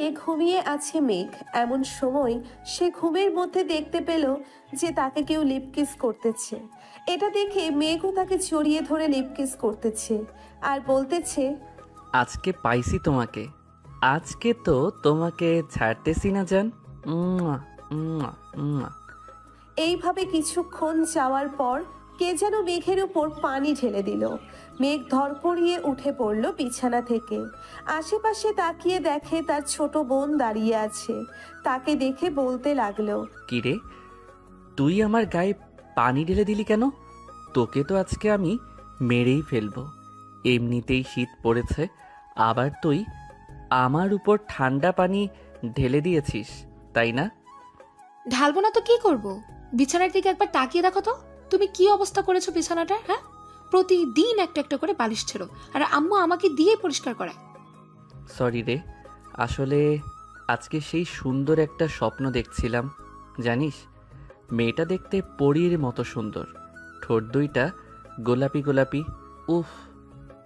ঘরে ঘুমিয়ে আছে মেঘ। এমন সময় সে ঘুমের মধ্যে দেখতে পেল যে তাকে কেউ লিপকিস করতেছে। এটা দেখে মেঘও তাকে জড়িয়ে ধরে লিপকিস করতেছে আর বলতেছে, আজকে পাইছি তোমাকে। আজকে তো তোমাকে ছাড়তেছি না জান। উম্মা, উম্মা, উম্মা। এইভাবে কিছুক্ষণ যাওয়ার পর কে যেন মেঘের উপর পানি ঢেলে দিল। মেঘ ধরপড়িয়ে উঠে পড়ল বিছানা থেকে। আশেপাশে তাকিয়ে দেখে তার ছোট বোন দাঁড়িয়ে আছে। তাকে দেখে বলতে লাগলো, কিরে, তুই আমার গায়ে পানি ঢেলে দিলি কেন? তোকে তো আজকে আমি মেরেই ফেলবো। এমনিতেই শীত পড়েছে, আবার তুই আমার উপর ঠান্ডা পানি ঢেলে দিয়েছিস, তাই না? ঢালবো না তো কি করব? বিছানার দিকে একবার তাকিয়ে দেখো তো, তুমি কি অবস্থা করেছো বিছানাটার। হ্যাঁ, প্রতিদিন একটা একটা করে বালিশ ছেড়ো, আর আম্মু আমাকে দিয়ে পরিষ্কার করায়। সরি রে, আসলে আজকে সেই সুন্দর একটা স্বপ্ন দেখছিলাম। জানিস, মেয়েটা দেখতে পরীর মতো সুন্দর, ঠোঁট দুইটা গোলাপি গোলাপি। উফ,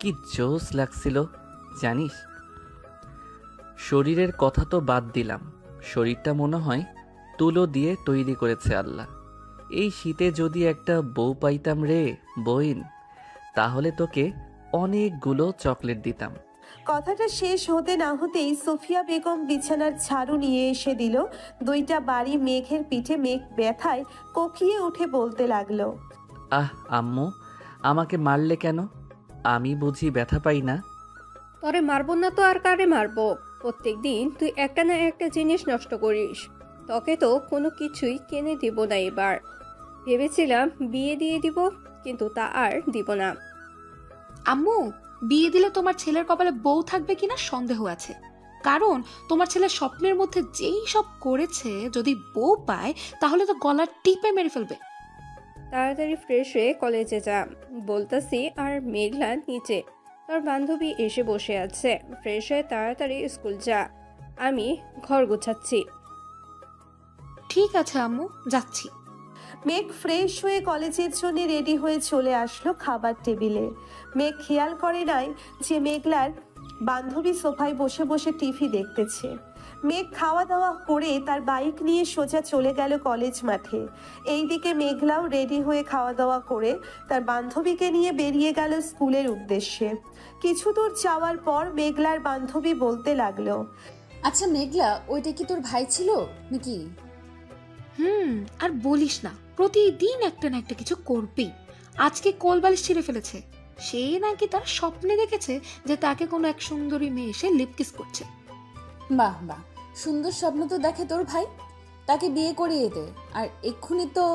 কি জোস লাগছিল জানিস। শরীরের কথা তো বাদ দিলাম, শরীরটা মনে হয় তুলো দিয়ে তৈরি করেছে আল্লাহ। এই শীতে যদি একটা বউ পাইতাম রে বইন, তাহলে তোকে অনেকগুলো চকলেট দিতাম। কথাটা শেষ হতে না হতেই সুফিয়া বেগম বিছানার ঝাড়ু নিয়ে এসে দিল 2টা বাড়ি মেঘের পিঠে। মেঘ ব্যথায় কোকিয়ে উঠে বলতে লাগলো, আহ আম্মু, আমাকে মারলে কেন? আমি বুঝি ব্যথা পাই না? তরে মারবো না তো আর কারে মারবো? প্রত্যেক দিন তুই একটা না একটা জিনিস নষ্ট করিস। তোকে তো কোনো কিছুই কিনে দিব না এবার। ভেবেছিলাম বিয়ে দিয়ে দিব, কিন্তু তা আর দিব না। আম্মু, বিয়ে দিলে তোমার ছেলের কপালে বউ থাকবে কিনা সন্দেহ আছে। কারণ তোমার ছেলে স্বপ্নের মধ্যে যেই সব করেছে, যদি বউ পায় তাহলে তো গলা টিপে মেরে ফেলবে। তাড়াতাড়ি ফ্রেশ হয়ে কলেজে যা বলতাছি। আর মেঘলা নিচে, তোর বান্ধবী এসে বসে আছে। ফ্রেশ হয়ে তাড়াতাড়ি স্কুল যা, আমি ঘর গুছাচ্ছি। ঠিক আছে আম্মু, যাচ্ছি। মেঘ ফ্রেশ হয়ে কলেজের জন্য রেডি হয়ে চলে আসলো খাবার টেবিলে। মেঘ খেয়াল করে নাই যে মেঘলার বান্ধবী সোফায় বসে বসে টিভি দেখতেছে। মেঘ খাওয়া দাওয়া করে তার বাইক নিয়ে সোজা চলে গেল কলেজ মাঠে। এইদিকে মেঘলাও রেডি হয়ে খাওয়া দাওয়া করে তার বান্ধবীকে নিয়ে বেরিয়ে গেল স্কুলের উদ্দেশ্যে। কিছু দূর যাওয়ার পর মেঘলার বান্ধবী বলতে লাগলো, আচ্ছা মেঘলা, ওইটা কি তোর ভাই ছিল নাকি? আর বলিস না, প্রতিদিন একটা না একটা কিছু করবেই। আজকে কোলবালিশ ছিঁড়ে ফেলেছে। সে নাকি তার স্বপ্নে দেখেছে যে তাকে কোনো এক সুন্দরী মেয়ে এসে লিপকিস করছে। বাহ বাহ, সুন্দর স্বপ্ন তো দেখে তোর ভাই। তাকে বিয়ে করিয়ে দে। আর এক্ষুনি তো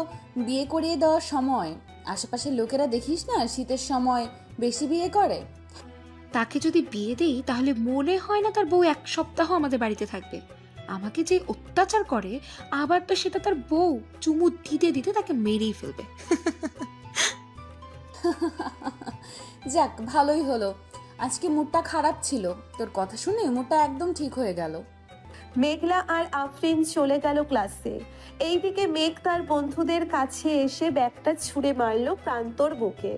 বিয়ে করিয়ে দেওয়ার সময়। আশেপাশের লোকেরা দেখিস না শীতের সময় বেশি বিয়ে করে। তাকে যদি বিয়ে দেই তাহলে মনে হয় না তার বউ 1 সপ্তাহ আমাদের বাড়িতে থাকবে। আমাকে যে অত্যাচার করে, আবার তো সেটা তার বউ চুমু দিতে দিতে তাকে মেরেই ফেলবে। যাক, ভালোই হলো। আজকে মুডটা খারাপ ছিল, তোর কথা শুনে মুডটা একদম ঠিক হয়ে গেল। মেঘলা আর আফরিন চলে গেল ক্লাসে। এইদিকে মেঘ তার বন্ধুদের কাছে এসে ব্যাগটা ছুঁড়ে মারলো প্রান্তর বুকে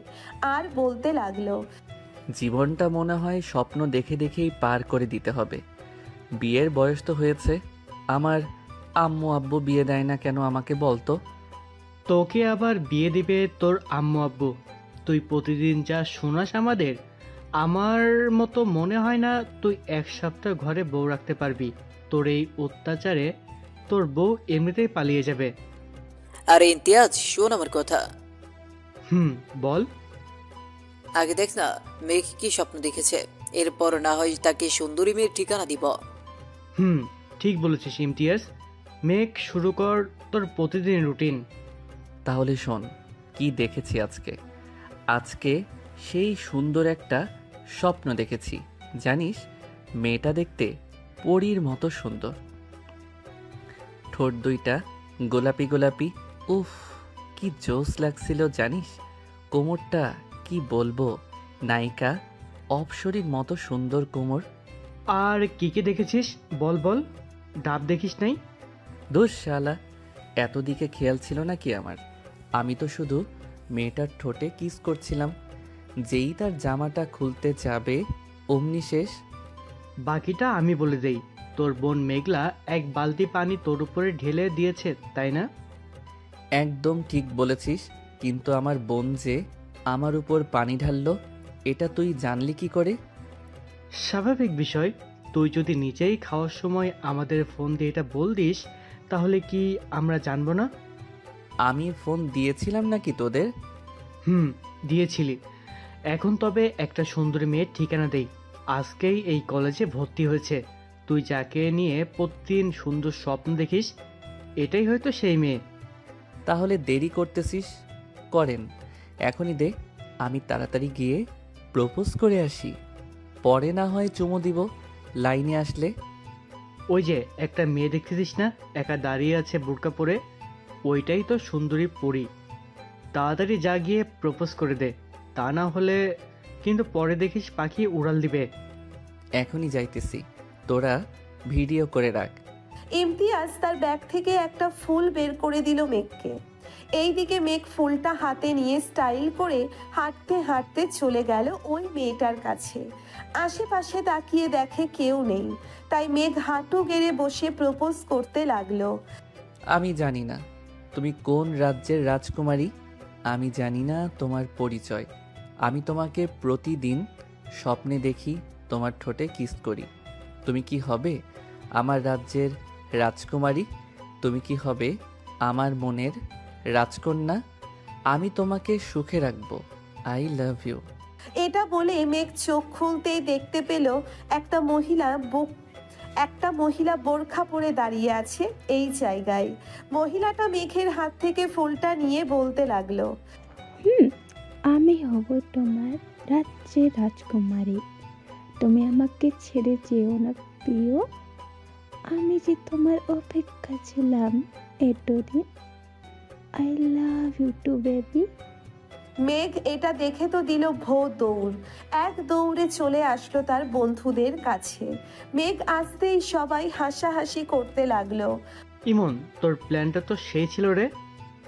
আর বলতে লাগলো, জীবনটা মনে হয় স্বপ্ন দেখে দেখেই পার করে দিতে হবে। বিয়ের বয়স তো হয়েছে, আমার আম্মু আব্বু বিয়ে দেয় না কেন আমাকে বলতো? তোকে আবার বিয়ে দিবে তোর আম্মু আব্বু? তুই প্রতিদিন যা শোনাস আমাদের, আমার মতো মনে হয় না তুই 1 সপ্তাহ ঘরে বউ রাখতে পারবি। তোর এই অত্যাচারে তোর বউ এমনিতেই পালিয়ে যাবে। আরে ইমতিয়াজ, শোন আমার কথা। বল। আগে দেখ না মেঘ কি স্বপ্ন দেখেছে, এরপর না হয় তাকে সুন্দরী মেয়ের ঠিকানা দিব। ঠিক বলেছিস ইমতিয়াজ। মেঘ, শুরু কর তোর প্রতিদিন রুটিন। তাহলে শোন কি দেখেছি আজকে। আজকে সেই সুন্দর একটা স্বপ্ন দেখেছি। জানিস, মেয়েটা দেখতে পরীর মতো সুন্দর, ঠোঁট দুইটা গোলাপি গোলাপি। উফ, কি জোস লাগছিল জানিস। কোমরটা কি বলবো, নায়িকা অপসরীর মতো সুন্দর কোমর। আর কি কি দেখেছিস বল বল। ডাব দেখিস নাই? দোষ শালা, এত দিকে খেয়াল ছিল নাকি আমার? আমি তো শুধু মেয়েটার ঠোঁটে কিস করছিলাম। যেই তার জামাটা খুলতে যাবে অমনি শেষ। বাকিটা আমি বলে দেই। তোর বোন মেঘলা এক বালতি পানি তোর উপরে ঢেলে দিয়েছে, তাই না? একদম ঠিক বলেছিস, কিন্তু আমার বোন যে আমার উপর পানি ঢাললো, এটা তুই জানলি কি করে? স্বাভাবিক বিষয়। তুই যদি নিজেই খাওয়ার সময় আমাদের ফোন দিয়ে এটা বল দিস, তাহলে কি আমরা জানবো না? আমি ফোন দিয়েছিলাম নাকি তোদের? দিয়েছিলি। এখন তবে একটা সুন্দরী মেয়ের ঠিকানা দেই। আজকেই এই কলেজে ভর্তি হয়েছে। তুই যাকে নিয়ে প্রতিদিন সুন্দর স্বপ্ন দেখিস, এটাই হয়তো সেই মেয়ে। তাহলে দেরি করতেছিস, করেন এখনই দে, আমি তাড়াতাড়ি গিয়ে প্রপোজ করে আসি, পরে না হয় চুমু দিব লাইনে আসলে। ওই যে একটা মেয়ে দেখতেছিস না, একা দাঁড়িয়ে আছে বোরকা পরে, ওইটাই তো সুন্দরী পরী। তাড়াতাড়ি যা গিয়ে প্রপোজ করে দে, তা না হলে কিন্তু পরে দেখিস পাখি উড়াল দিবে। এখনই যাইতেছি, তোরা ভিডিও করে রাখ। ইমতিয়াজ তার ব্যাগ থেকে একটা ফুল বের করে দিল মেঘকে। এইদিকে মেঘ ফুলটা হাতে নিয়ে স্টাইল করে হাঁটতে হাঁটতে চলে গেল ওই মেয়েটার কাছে। আশেপাশে তাকিয়ে দেখে কেউ নেই, তাই মেঘ হাঁটু গেড়ে বসে প্রপোজ করতে লাগলো। আমি জানি না তুমি কোন রাজ্যের রাজকুমারী, আমি জানি না তোমার পরিচয়। আমি তোমাকে প্রতিদিন স্বপ্নে দেখি, তোমার ঠোঁটে কিস করি। তুমি কি হবে আমার রাজ্যের রাজকুমারী? তুমি কি হবে আমার মনের রাজকন্যা? আমি তোমাকে সুখে রাখবো। I love you. এটা বলে মেঘ চোখ খুলতেই দেখতে পেল একটা মহিলা বোরখা পরে দাঁড়িয়ে আছে এই জায়গায়। মহিলাটা মেঘের হাত থেকে ফুলটা নিয়ে বলতে লাগলো, আমি হব তোমার রাজ্যের রাজকুমারী। তুমি আমাকে ছেড়ে যেও না প্রিয়, আমি যে তোমার অপেক্ষা ছিলাম এতদিন। I love you too baby. Megh এটা দেখে তো দিল ভোর দৌড়। এক দৌড়ে চলে আসলো তার বন্ধুদের কাছে। মেঘ আসতেই সবাই হাসাহাসি করতে লাগলো। ইমন, তোর প্ল্যানটা তো সেই ছিল রে।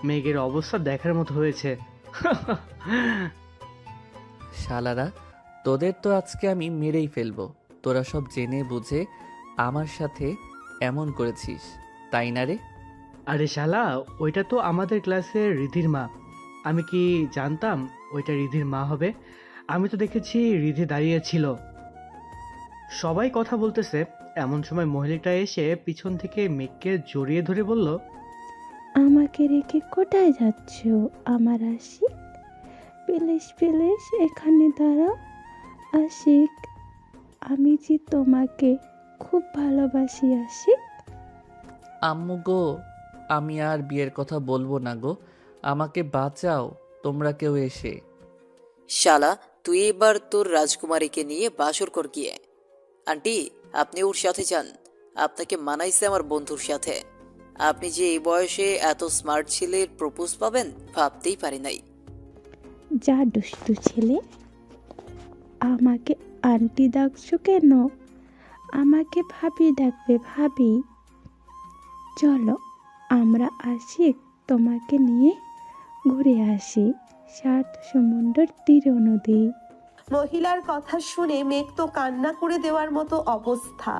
মেঘের অবস্থা দেখার মতো হয়েছে। শালারা, তোদের তো আজকে আমি মেরেই ফেলবো। তোরা সব জেনে বুঝে আমার সাথে এমন করেছিস, তাই না রে? আরে শালা, ওইটা তো আমাদের ক্লাসের রিধির মা। আমি কি জানতাম ওইটা রিধির মা হবে? আমি তো দেখেছি রিধি দাঁড়িয়ে ছিল, সবাই কথা বলতেছে। এমন সময় মহিলাটা এসে পিছন থেকে মেঘকে জড়িয়ে ধরে বলল, আমাকে রেখে কোথায় যাচ্ছ আমার আশিক? প্লিজ প্লিজ এখানে দাঁড়াও আশিক, আমি যে তোমাকে খুব ভালোবাসি আশিক। আম্মু গো, আমি আর বিয়ের কথা বলবো না গো, আমাকে বাঁচাও তোমরা কেউ এসে। শালা, তুই এবার তোর রাজকুমারীকে নিয়ে বাসর কর গিয়ে। আন্টি, আপনি ওর সাথে যান, আপনাকে মানাইছে আমার বন্ধুর সাথে। আপনি যে এই বয়সে এত স্মার্ট ছেলের প্রপোজ পাবেন ভাবতেই পারি নাই। যা দুষ্টু ছেলে, আমাকে আন্টি ডাকছো কেন? আমাকে ভাবি ডাকবে ভাবি। চলো আমরা আসি, তোমাকে নিয়ে ঘুরে আসি সাত সমুদ্র তীর নদী। মহিলার কথা শুনে মেঘ তো কান্না করে দেওয়ার মতো অবস্থা।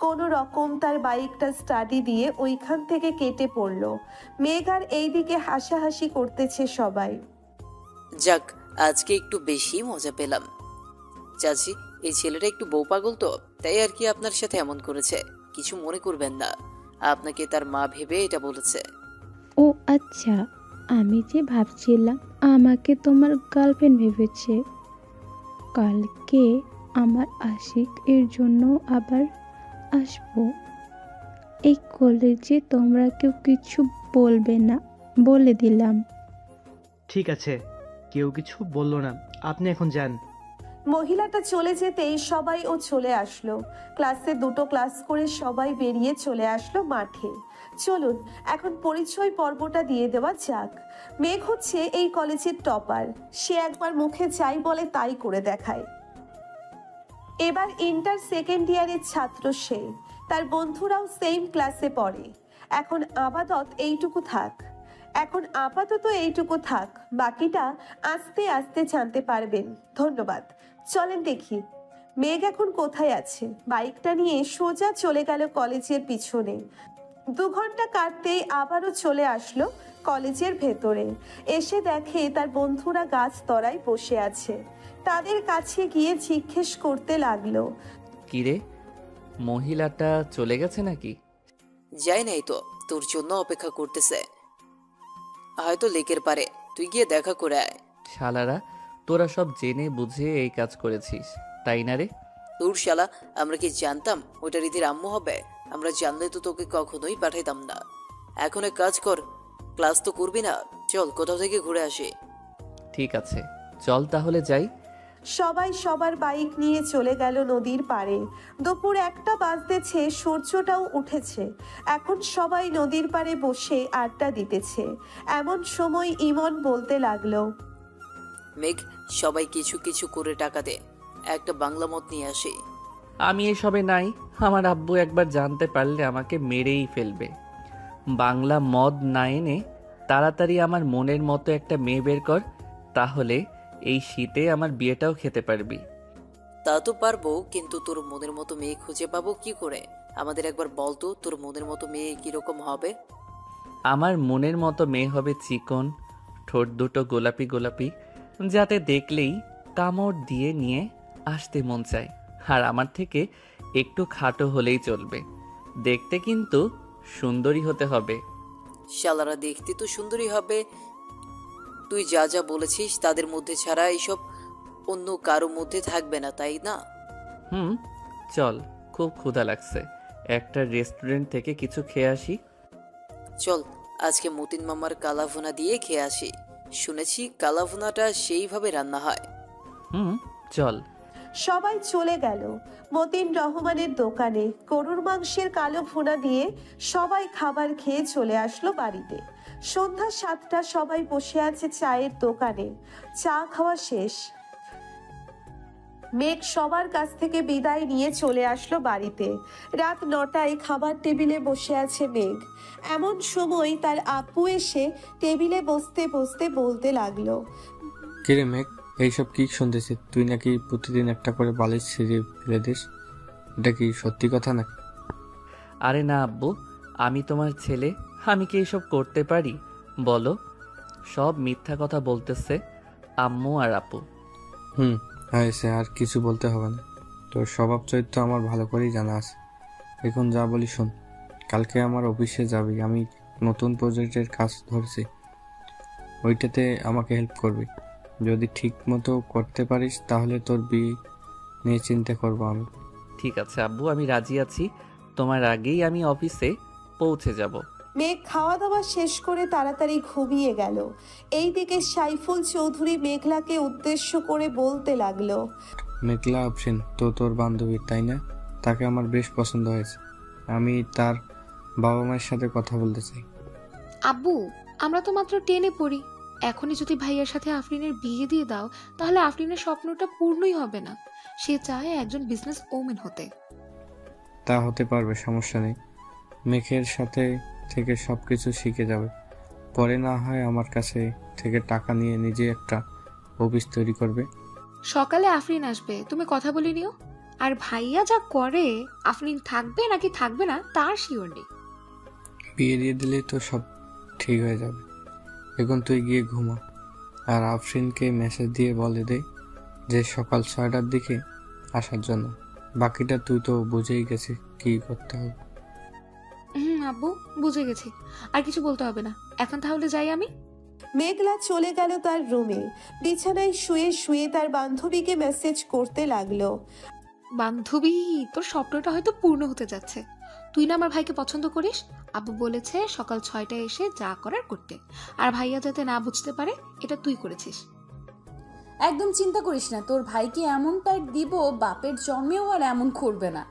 কোনো রকম তার বাইকটা স্টাডি দিয়ে ওইখান থেকে কেটে পড়লো। মেঘ আর এইদিকে হাসাহাসি করতেছে সবাই। যাক, আজকে একটু বেশি মজা পেলাম। চাচি, এই ছেলেটা একটু বউ পাগল তো, তাই আর কি আপনার সাথে এমন করেছে। কিছু মনে করবেন না, আপনাকে তার মা ভেবে এটা বলেছে। ও আচ্ছা, আমি যে ভাবছিলাম আমাকে তোমার গার্লফ্রেন্ড ভেবেছে। কালকে আমার আশিক এর জন্য আবার আসবো। এই কলেজে তোমরা কেউ কিছু বলবে না বলে দিলাম। ঠিক আছে, কেউ কিছু বললো না, আপনি এখন যান। মহিলাটা চলে যেতেই সবাই ও চলে আসলো। ক্লাসে দুটো ক্লাস করে সবাই বেরিয়ে চলে আসলো মাঠে। চলুন এখন পরিচয় পর্বটা দিয়ে দেওয়া যাক। মেঘ হচ্ছে এই কলেজের টপার। সে একবার মুখে যাই বলে তাই করে দেখায়। এবার ইন্টার সেকেন্ড ইয়ারের ছাত্র সে। তার বন্ধুরাও সেম ক্লাসে পড়ে। এখন আপাতত এইটুকু থাক, বাকিটা আস্তে আস্তে জানতে পারবেন। ধন্যবাদ। চলেন দেখি। মেঘ এখন কোথায় আছে? বাইকটা নিয়ে সোজা চলে গেল কলেজের পিছনে। 2 ঘন্টা কাটতেই আবারও চলে আসলো কলেজের ভেতরে। এসে দেখে তার বন্ধুরা গাছ তলায় বসে আছে। তাদের কাছে গিয়ে জিজ্ঞেস করতে লাগলো, কিরে, মহিলাটা চলে গেছে নাকি? যাই নাই তো, তোর জন্য অপেক্ষা করতেছে, হয়তো লেকের পারে। তুই গিয়ে দেখা করে আয়। শালারা, তোরা সব জেনে বুঝে এই কাজ করেছিস, তাই না রে? তোর শালা, আমরা কি জানতাম ওটা রীতির আম্মু হবে? আমরা জানলে তো তোকে কখনোই পাঠাইতাম না। এখন এক কাজ কর, ক্লাস তো করবি না, চল কোথাও থেকে ঘুরে আসি। ঠিক আছে, চল তাহলে যাই। সবাই সবার বাইক নিয়ে চলে গেল নদীর পাড়ে। দুপুর 1টা বাজতেছে, সূর্যটাও উঠেছে। এখন সবাই নদীর পাড়ে বসে আড্ডা দিতেছে। এমন সময় ইমন বলতে লাগলো, মেঘ, সবাই কিছু কিছু করে টাকা দে, একটা বাংলা মদ নিয়ে আসি। আমি এসবে নাই। আমার আব্বু একবার জানতে পারলে আমাকে মেরেই ফেলবে। বাংলা মদ না এনে তাড়াতাড়ি আমার মনের মতো একটা মেয়ে বের কর, তাহলে এই শীতে আমার বিয়েটাও খেতে পারবি। তা তো পারবো, কিন্তু তোর মনের মতো মেয়ে খুঁজে পাবো কি করে? আমাদের একবার বল তো, তোর মনের মতো মেয়ে কিরকম হবে? আমার মনের মতো মেয়ে হবে চিকন, ঠোঁট দুটো গোলাপি গোলাপি, যাতে দেখলেই কামড় দিয়ে নিয়ে আসতে মন চায়। আর আমার থেকে একটু খাটো হলেই চলবে, দেখতে কিন্তু সুন্দরী হতে হবে। শালারা দেখতে তো সুন্দরী হবে, তুই যা যা বলেছিস তাদের মধ্যে ছাড়া এইসব অন্য কারো মধ্যে থাকবে না, তাই না? চল, খুব ক্ষুধা লাগছে, একটা রেস্টুরেন্ট থেকে কিছু খেয়ে আসি। চল, আজকে মতিন মামার কালাভুনা দিয়ে খেয়ে আসি। শুনেছি কালাভুনাটা সেইভাবে রান্না হয়। চল। সবাই চলে গেল মতিন রহমানের দোকানে। গরুর মাংসের কালো ভুনা দিয়ে সবাই খাবার খেয়ে চলে আসলো বাড়িতে। সন্ধ্যা 7টা, সবাই বসে আছে চায়ের দোকানে। চা খাওয়া শেষ। মেঘ সবার কাছ থেকে বিদায় নিয়ে চলে আসলো বাড়িতে। রাত 9টায় খাবার টেবিলে বসে আছে মেঘ। এমন সময় তার আপু এসে টেবিলে বসতে বসতে বলতে লাগলো, কিরে মেঘ, এইসব কি শুনতেছি? তুই নাকি প্রতিদিন একটা করে বালিশ ছিঁড়ে ফেলে দিস, এটা কি সত্যি কথা নাকি? আরে না আব্বু, আমি তোমার ছেলে, আমি কি এসব করতে পারি বলো? সব মিথ্যা কথা বলতেছে আম্মু আর আপু। হয়েছে, আর কিছু বলতে হবে না। তোর স্বভাব চরিত্র আমার ভালো করেই জানা আছে। এখন যা বলি শোন, কালকে আমার অফিসে যাবি। আমি নতুন প্রজেক্টের কাজ ধরেছি, ওইটাতে আমাকে হেল্প করবি। যদি ঠিক মতো করতে পারিস তাহলে তোর বিয়ে নিয়ে চিন্তা করবো আমি। ঠিক আছে আব্বু, আমি রাজি আছি। তোমার আগেই আমি অফিসে পৌঁছে যাব। মেঘ খাওয়া দাওয়া শেষ করে তাড়াতাড়ি ঘুমিয়ে গেল। এইদিকে সাইফুল চৌধুরী মেঘলাকে উদ্দেশ্য করে বলতে লাগলো, মেঘলা আফরিন তো তোর বান্ধবী, তাই না? তাকে আমার বেশ পছন্দ হয়েছে। আমি তার বাবা মায়ের সাথে কথা বলতে চাই। আব্বু, আমরা তো মাত্র 10-এ পড়ি। এখনই যদি ভাইয়ার সাথে আফরিনের বিয়ে দিয়ে দাও, তাহলে আফরিনের স্বপ্নটা পূর্ণই হবে না। সে চায় একজন বিজনেস ওমেন হতে। তা হতে পারবে, সমস্যা নেই। মেঘের সাথে থেকে সবকিছু শিখে যাবে, পরে না হয় আমার কাছে থেকে টাকা নিয়ে নিজে একটা অফিস তৈরি করবে। সকালে আফরিন আসবে, তুমি কথা বলে নিও। আর ভাইয়া যা করে, আফরিন থাকবে নাকি থাকবে না তার শিওর নেই। বিয়ে দিয়ে দিলে তো সব ঠিক হয়ে যাবে। এখন তুই গিয়ে ঘুমা, আর আফরিনকে মেসেজ দিয়ে বলে দে যে সকাল 6টার দিকে আসার জন্য। বাকিটা তুই তো বুঝেই গেছিস কি করতে হবে। আব্বু, বুঝে গেছি, আর কিছু বলতে হবে না। এখন তাহলে যাই আমি। মেঘলা চলে গেল তার রুমে। বিছানায় শুয়ে শুয়ে তার বান্ধবীকে মেসেজ করতে লাগলো, বান্ধবী, তোর স্বপ্নটা হয়তো পূর্ণ হতে যাচ্ছে। তুই না আমার ভাইকে পছন্দ করিস। আব্বু বলেছে সকাল 6টায় এসে যা করার করতে, আর ভাইয়া যাতে না বুঝতে পারে এটা তুই করেছিস। একদম চিন্তা করিস না, তোর ভাইকে এমন টাইট দিব বাপের জন্মেও আর এমন করবে না।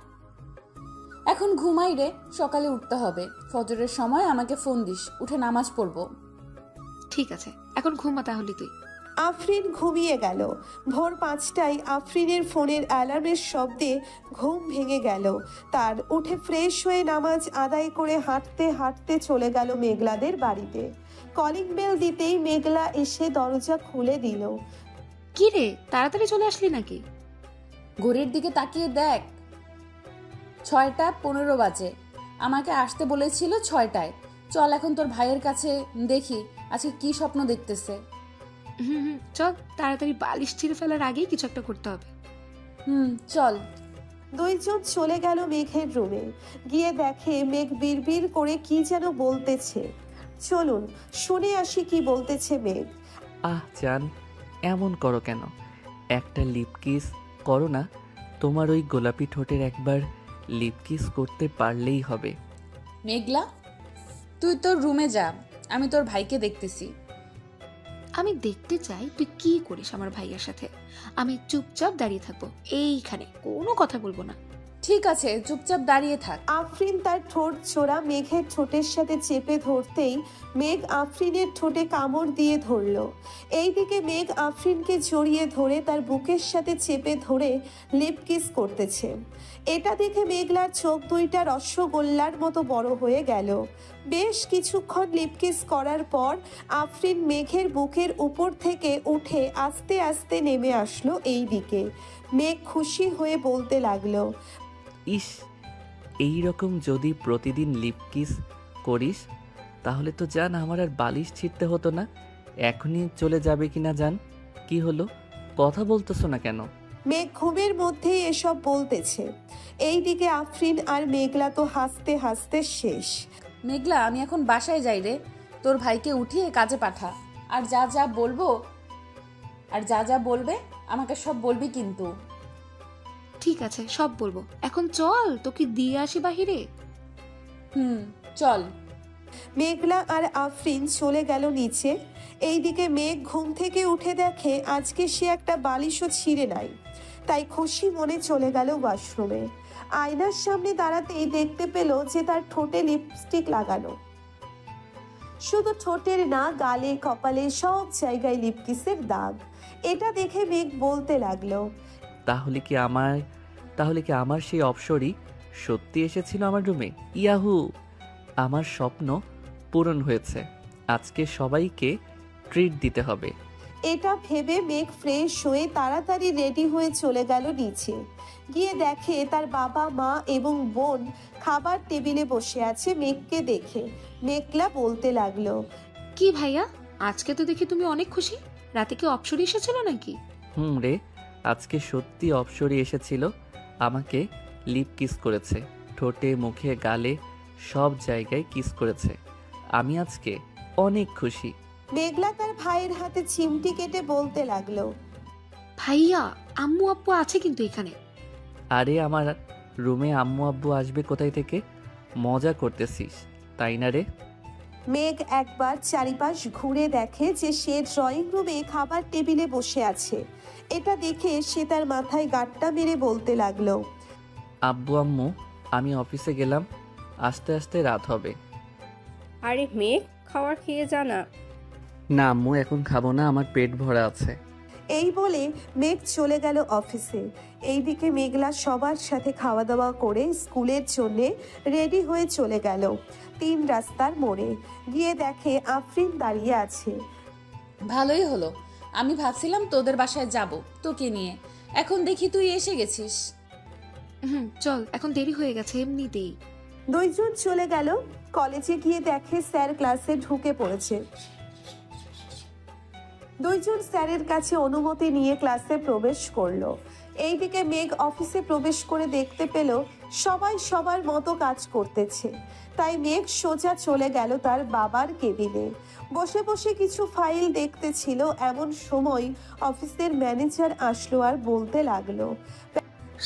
এখন ঘুমাই রে, সকালে উঠতে হবে। ফজরের সময় আমাকে ফোন দিস, উঠে নামাজ পড়বো। ঠিক আছে, এখন ঘুমা তাহলে তুই। আফরিন ঘুমিয়ে গেল। ভোর 5টায় আফরিনের ফোনের অ্যালার্মের শব্দে ঘুম ভেঙে গেল তার। উঠে ফ্রেশ হয়ে নামাজ আদায় করে হাঁটতে হাঁটতে চলে গেল মেঘলাদের বাড়িতে। কলিং বেল দিতেই মেঘলা এসে দরজা খুলে দিল। কি রে, তাড়াতাড়ি চলে আসলি নাকি? ঘড়ির দিকে তাকিয়ে দেখ, 6:15 বাজে। আমাকে আসতে বলেছিল 6টায়। চল এখন তোর ভাইয়ের কাছে দেখি আজকে কি স্বপ্ন দেখতেছে। চল, তাড়াতাড়ি বালিশ ছিঁড়ে ফেলার আগেই কিছু একটা করতে হবে। চল। দুইজন চলে গেল মেঘের রুমে। গিয়ে দেখে মেঘ বিড়বিড় করে কি যেন বলতেছে। চলুন শুনে আসি কি বলতেছে মেঘ। জান, এমন করো কেন? একটা লিপ কিস করো না। তোমার ওই গোলাপি ঠোঁটের একবার লিপ কিস করতে পারলেই হবে। মেঘলা, তুই তোর রুমে যা, আমি তোর ভাইকে দেখতেছি। আমি দেখতে চাই তুই কি করিস আমার ভাইয়ের সাথে। আমি চুপচাপ দাঁড়িয়ে থাকবো এইখানে, কোনো কথা বলবো না। ঠিক আছে, চুপচাপ দাঁড়িয়ে থাক। আফরিন তার ঠোঁট জোড়া মেঘের ঠোঁটের সাথে চেপে ধরতেই মেঘ আফরিনের ঠোঁটে কামড় দিয়ে ধরল। এইদিকে মেঘ আফরিনকে জড়িয়ে ধরে তার বুকের সাথে চেপে ধরে লিপ কিস করতেছে। এটা দেখে মেঘলার চোখ দুইটা রসগোল্লার মতো বড় হয়ে গেল। বেশ কিছুক্ষণ লিপ কিস করার পর আফরিন মেঘের বুকের উপর থেকে উঠে আস্তে আস্তে নেমে আসলো এই দিকে। মেঘ খুশি হয়ে বলতে লাগলো, ইস, এই রকম যদি প্রতিদিন লিপ কিস করিস তাহলে তো জান আমার আর বালিশ ছিঁড়তে হতো না। এখনই চলে যাবে কিনা জান? কি হলো, কথা বলতেছো না কেন? মেঘ ঘুমের মধ্যেই এসব বলতেছে। এইদিকে আফরিন আর মেঘলা তো হাসতে হাসতে শেষ। মেঘলা, আমি এখন বাসায় যাই রে। তোর ভাইকে উঠিয়ে কাজে পাঠা। আর যা যা বলবে আমাকে সব বলবি কিন্তু। ঠিক আছে, সব বলবো। এখন চল, তোকে দিয়ে আসি বাহিরে। চল। মেঘলা আর আফরিন চলে গেল নিচে। এইদিকে মেঘ ঘুম থেকে উঠে দেখে আজকে সে একটা বালিশও ছিঁড়ে নাই। তাই খুশি মনে চলে গেল ওয়াশরুমে। আয়নার সামনে দাঁড়াতেই দেখতে পেল যে তার ঠোঁটে লিপস্টিক লাগানো। শুধু ঠোঁটের না, গালে কপালে সব জায়গায় লিপকিসের দাগ। এটা দেখে মেঘ বলতে লাগলো, তাহলে কি আমার সেই অপসরই সত্যি এসেছিল আমার রুমে? ইয়াহু, আমার স্বপ্ন পূরণ হয়েছে। আজকে সবাইকে ট্রিট দিতে হবে। এটা ভেবে মেঘ ফ্রেশ হয়ে তাড়াতাড়ি রেডি হয়ে চলে গেল নিচে। গিয়ে দেখে তার বাবা মা এবং বোন খাবার টেবিলে বসে আছে। মেঘকে দেখে মেঘলা বলতে লাগলো, কি ভাইয়া, আজকে তো দেখি তুমি অনেক খুশি। রাতে কি অপসরি এসেছিল নাকি? রে, আজকে সত্যি অপসরি এসেছিল। আমাকে লিপ কিস করেছে, ঠোঁটে মুখে গালে সব জায়গায় কিস করেছে। আমি আজকে অনেক খুশি। মেঘলা তার ভাইয়ের হাতে চিমটি কেটে বলতে লাগলো, ভাইয়া, আম্মু আব্বু আছে কিন্তু এখানে। আরে আমার রুমে আম্মু আব্বু আসবে কোথায় থেকে? মজা করতেছিস তাই না রে? মেঘ একবার চারিপাশ ঘুরে দেখে যে সে ড্রয়িং রুমে খাবার টেবিলে বসে আছে। এটা দেখে সে তার মাথায় গাঁটটা মেরে বলতে লাগলো, আব্বু আম্মু, আমি অফিসে গেলাম, আস্তে আস্তে রাত হবে। আরে মেঘ, খাবার খেয়ে যা না। না আম্মু, এখন খাবো না, আমার পেট ভরা আছে। এই বলে মেঘ চলে গেল অফিসে। এইদিকে মেঘলা সবার সাথে খাওয়া দাওয়া করে স্কুলের জন্য রেডি হয়ে চলে গেল 3 রাস্তার মোড়ে। গিয়ে দেখে আফরিন দাঁড়িয়ে আছে। ভালোই হলো, আমি ভাবছিলাম তোদের বাসায় যাব তোকে নিয়ে, এখন দেখি তুই এসে গেছিস। চল, এখন দেরি হয়ে গেছে এমনিতেই। দুইজন চলে গেল কলেজে। গিয়ে দেখে স্যার ক্লাসে ঢুকে পড়েছে। দুইজন স্যারের কাছে অনুমতি নিয়ে ক্লাসে প্রবেশ করলো। এইদিকে মেঘ অফিসে প্রবেশ করে দেখতে পেল সবাই সবার মতো কাজ করতেছে। তাই মেঘ সোজা চলে গেল তার বাবার কেবিনে। বসে বসে কিছু ফাইল দেখতেছিল। এমন সময় অফিসের ম্যানেজার আসলো আর বলতে লাগলো,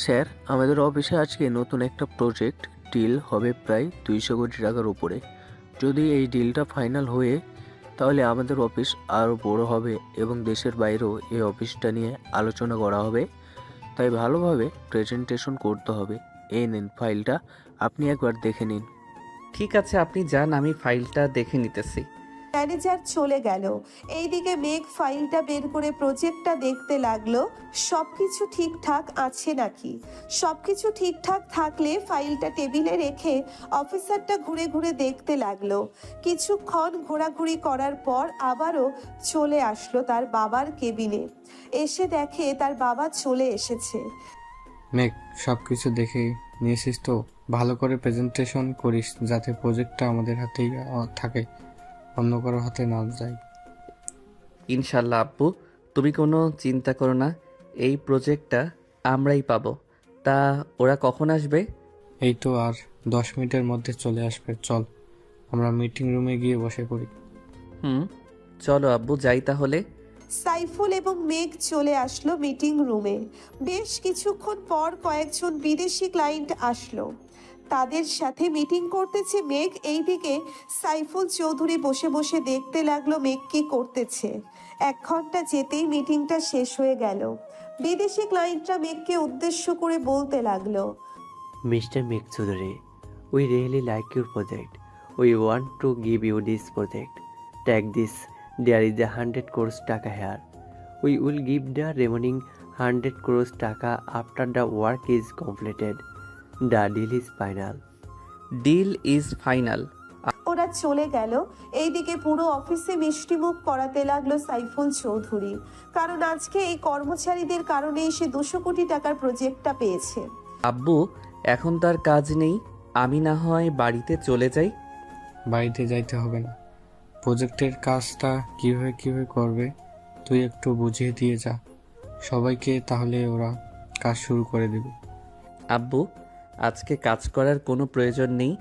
স্যার, আমাদের অফিসে আজকে নতুন একটা প্রজেক্ট ডিল হবে প্রায় 200 কোটি টাকার উপরে। যদি এই ডিলটা ফাইনাল হয়ে তাহলে আমাদের অফিস আরও বড় হবে এবং দেশের বাইরেও এই অফিসটা নিয়ে আলোচনা করা হবে। তাই ভালোভাবে প্রেজেন্টেশন করতে হবে। এই নিন ফাইলটা, আপনি একবার দেখে নিন। ঠিক আছে, আপনি যান, আমি ফাইলটা দেখে নিতেছি। ম্যানেজার চলে গেল। এইদিকে মেঘ ফাইলটা বের করে প্রজেক্টটা দেখতে লাগলো সবকিছু ঠিকঠাক আছে নাকি। সবকিছু ঠিকঠাক থাকলে ফাইলটা টেবিলে রেখে অফিসারটা ঘুরে ঘুরে দেখতে লাগলো। কিছুক্ষণ ঘোরাঘুরি করার পর আবারও চলে আসলো তার বাবার কেবিনে। এসে দেখে তার বাবা চলে এসেছে। মেঘ, সব কিছু দেখে নিয়েছিস তো? ভালো করে প্রেজেন্টেশন করিস যাতে প্রজেক্টটা আমাদের হাতেই থাকে, অন্য কারো হাতে না যায়। ইনশাল্লাহ আব্বু, তুমি কোনো চিন্তা করো না, এই প্রজেক্টটা আমরাই পাবো। তা ওরা কখন আসবে? এই তো আর 10 মিনিটের মধ্যে চলে আসবে। চল আমরা মিটিং রুমে গিয়ে বসে পড়ি। চলো আব্বু, যাই তাহলে। সাইফুল এবং মেঘ চলে আসলো মিটিং রুমে। বেশ কিছুক্ষণ পর কয়েকজন বিদেশি ক্লায়েন্ট আসলো, তাদের সাথে মিটিং করতেছে মেঘ। এইদিকে সাইফুল চৌধুরী বসে বসে দেখতে লাগলো মেঘ কি করতেছে। 1 ঘন্টা যেতেই মিটিংটা শেষ হয়ে গেল। বিদেশি ক্লায়েন্টরা মেঘকে উদ্দেশ্য করে বলতে লাগলো, Mr. Meg Choudhury, we really like your project. We want to give you this project. Take this. There is 100 crores taka here. We will give the remaining 100 crores taka after the work is completed. The deal is final. Deal is final. ওরা চলে গেল। এইদিকে পুরো অফিসে মিষ্টিমুখ করাতে লাগলো সাইফুল চৌধুরী, কারণ আজকে এই কর্মচারীদের কারণে সে 200 কোটি টাকার প্রজেক্টটা পেয়েছে। আব্বু, এখন তার কাজ নেই, আমি না হয় বাড়িতে চলে যাই। বাড়িতে যাইতে হবে না, প্রজেক্টের কাজটা কিভাবে করবে তুই একটু বুঝিয়ে দিয়ে যা সবাইকে, তাহলে ওরা কাজ শুরু করে দেবে। আব্বু, আজকে কাজ করার কোনো প্রয়োজন নেই,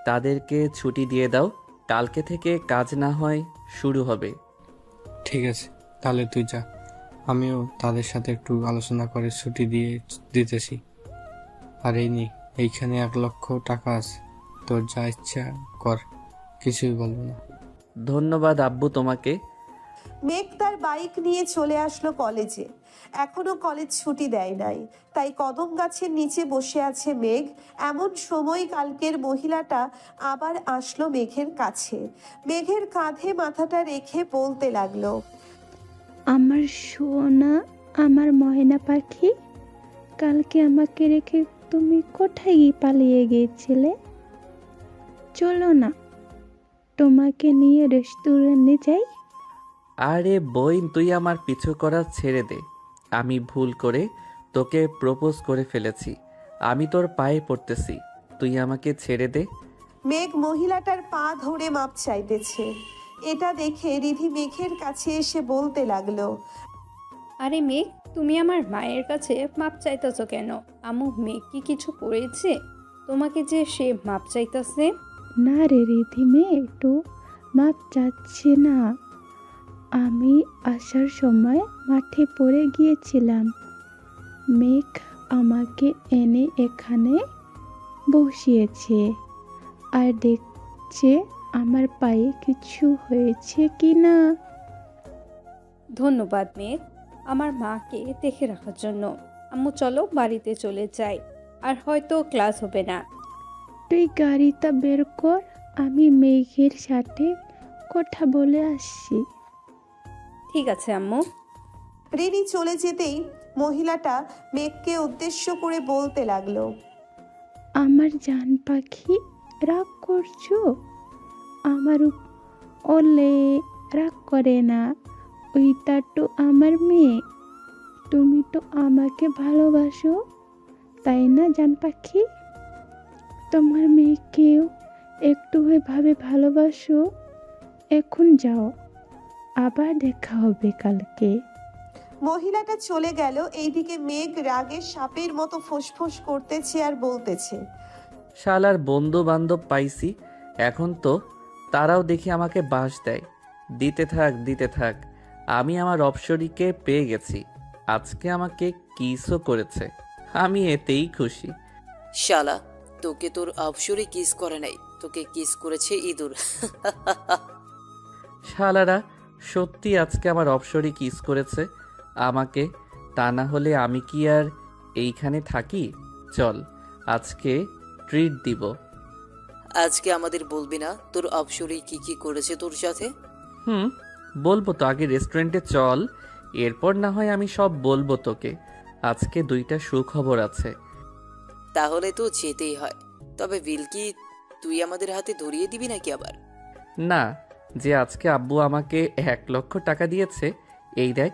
তাদেরকে ছুটি দিয়ে দাও, কালকে থেকে কাজ না হয় শুরু হবে। ঠিক আছে, তাহলে তুই যা, আমিও তাদের সাথে একটু আলোচনা করে ছুটি দিতেছি। আর এইখানে 1 লক্ষ টাকা আছে, তোর যা ইচ্ছা কর, কিছুই বলবো না। ধন্যবাদ আব্বু তোমাকে। মেঘ তার বাইক নিয়ে চলে আসলো কলেজে। এখনো কলেজ ছুটি দেয় নাই, তাই কদম গাছের নিচে বসে আছে মেঘ। এমন সময় কালকের মহিলাটা আবার আসলো মেঘের কাছে। মেঘের কাঁধে মাথাটা রেখে বলতে লাগলো, আমার সোনা, আমার ময়না পাখি, কালকে আমাকে রেখে তুমি কোথায় পালিয়ে গিয়েছিলে? চলো না, তোমাকে নিয়ে রেস্টুরেন্টে যাই। আরে বইন, তুই আমার পিছু করা ছেড়ে দে, আমি ভুল করে তোকে প্রপোজ করে ফেলেছি, আমি তোর পায়ে পড়তেছি, তুই আমাকে ছেড়ে দে। মেঘ মহিলাটার পা ধরে মাপ চাইতেছে। এটা দেখে রিধি মেঘের কাছে এসে বলতে লাগলো, আরে মেঘ, তুমি আমার মায়ের কাছে মাপ চাইতেছো কেন? আম্মু মেঘ কি কিছু করেছে তোমাকে যে সে মাপ চাইতেছে? না রে রিধি, মেয়ে একটু মাপ চাচ্ছে না। আমি আসার সময় মাঠে পড়ে গিয়েছিলাম, মেঘ আমাকে এনে এখানে বসিয়েছে আর দেখছে আমার পায়ে কিছু হয়েছে কি না। ধন্যবাদ মেঘ, আমার মাকে দেখে রাখার জন্য। আম্মু চলো বাড়িতে চলে যাই, আর হয়তো ক্লাস হবে না। তুই গাড়িটা বের কর, আমি মেঘের সাথে কথা বলে আসছি। ঠিক আছে আম্মু। রিনি চলে যেতেই মহিলাটা মেঘকে উদ্দেশ্য করে বলতে লাগলো, আমার জান পাখি, রাগ করছো? আমার ওলে রাগ করে না, ওইটা তো আমার মেয়ে, তুমি তো আমাকে ভালোবাসো তাই না জান পাখি? তোমার মেয়েকেও একটু ভাবে ভালোবাসো। এখন যাও, আবার দেখা হবে কালকে। মহিলাটা চলে গেল। এইদিকে মেঘ রাগে সাপের মতো ফোঁসফোঁস করতেছে আর বলতেছে, শালার বন্ধু বান্ধব পাইছি, এখন তো তারাও দেখি আমাকে বাস দেয়। দিতে থাক, আমি আমার অপসরীকে পেয়ে গেছি, আজকে আমাকে কিসও করেছে, আমি এতেই খুশি। শালা, তোকে তোর অপসরি কিস করে নাই, তোকে কিস করেছে ইঁদুর। শালারা সত্যি আজকে আমার অপসরী কিস করেছে আমাকে, তা না হলে আমি কি আর এইখানে থাকি? চল, আজকে ট্রিট দিব। আজকে আমাদের বলবি না তোর অপসরি কি কি করেছে তোর সাথে? বলবো তো, আগে রেস্টুরেন্টে চল, এরপর না হয় আমি সব বলবো তোকে। আজকে 2টা সুখবর আছে। তাহলে তো যেতেই হয়, তবে বিল কি তুই আমাদের হাতে ধরিয়ে দিবি নাকি আবার? না, যে আজকে আব্বু আমাকে 1 লক্ষ টাকা দিয়েছে, এই দেখ,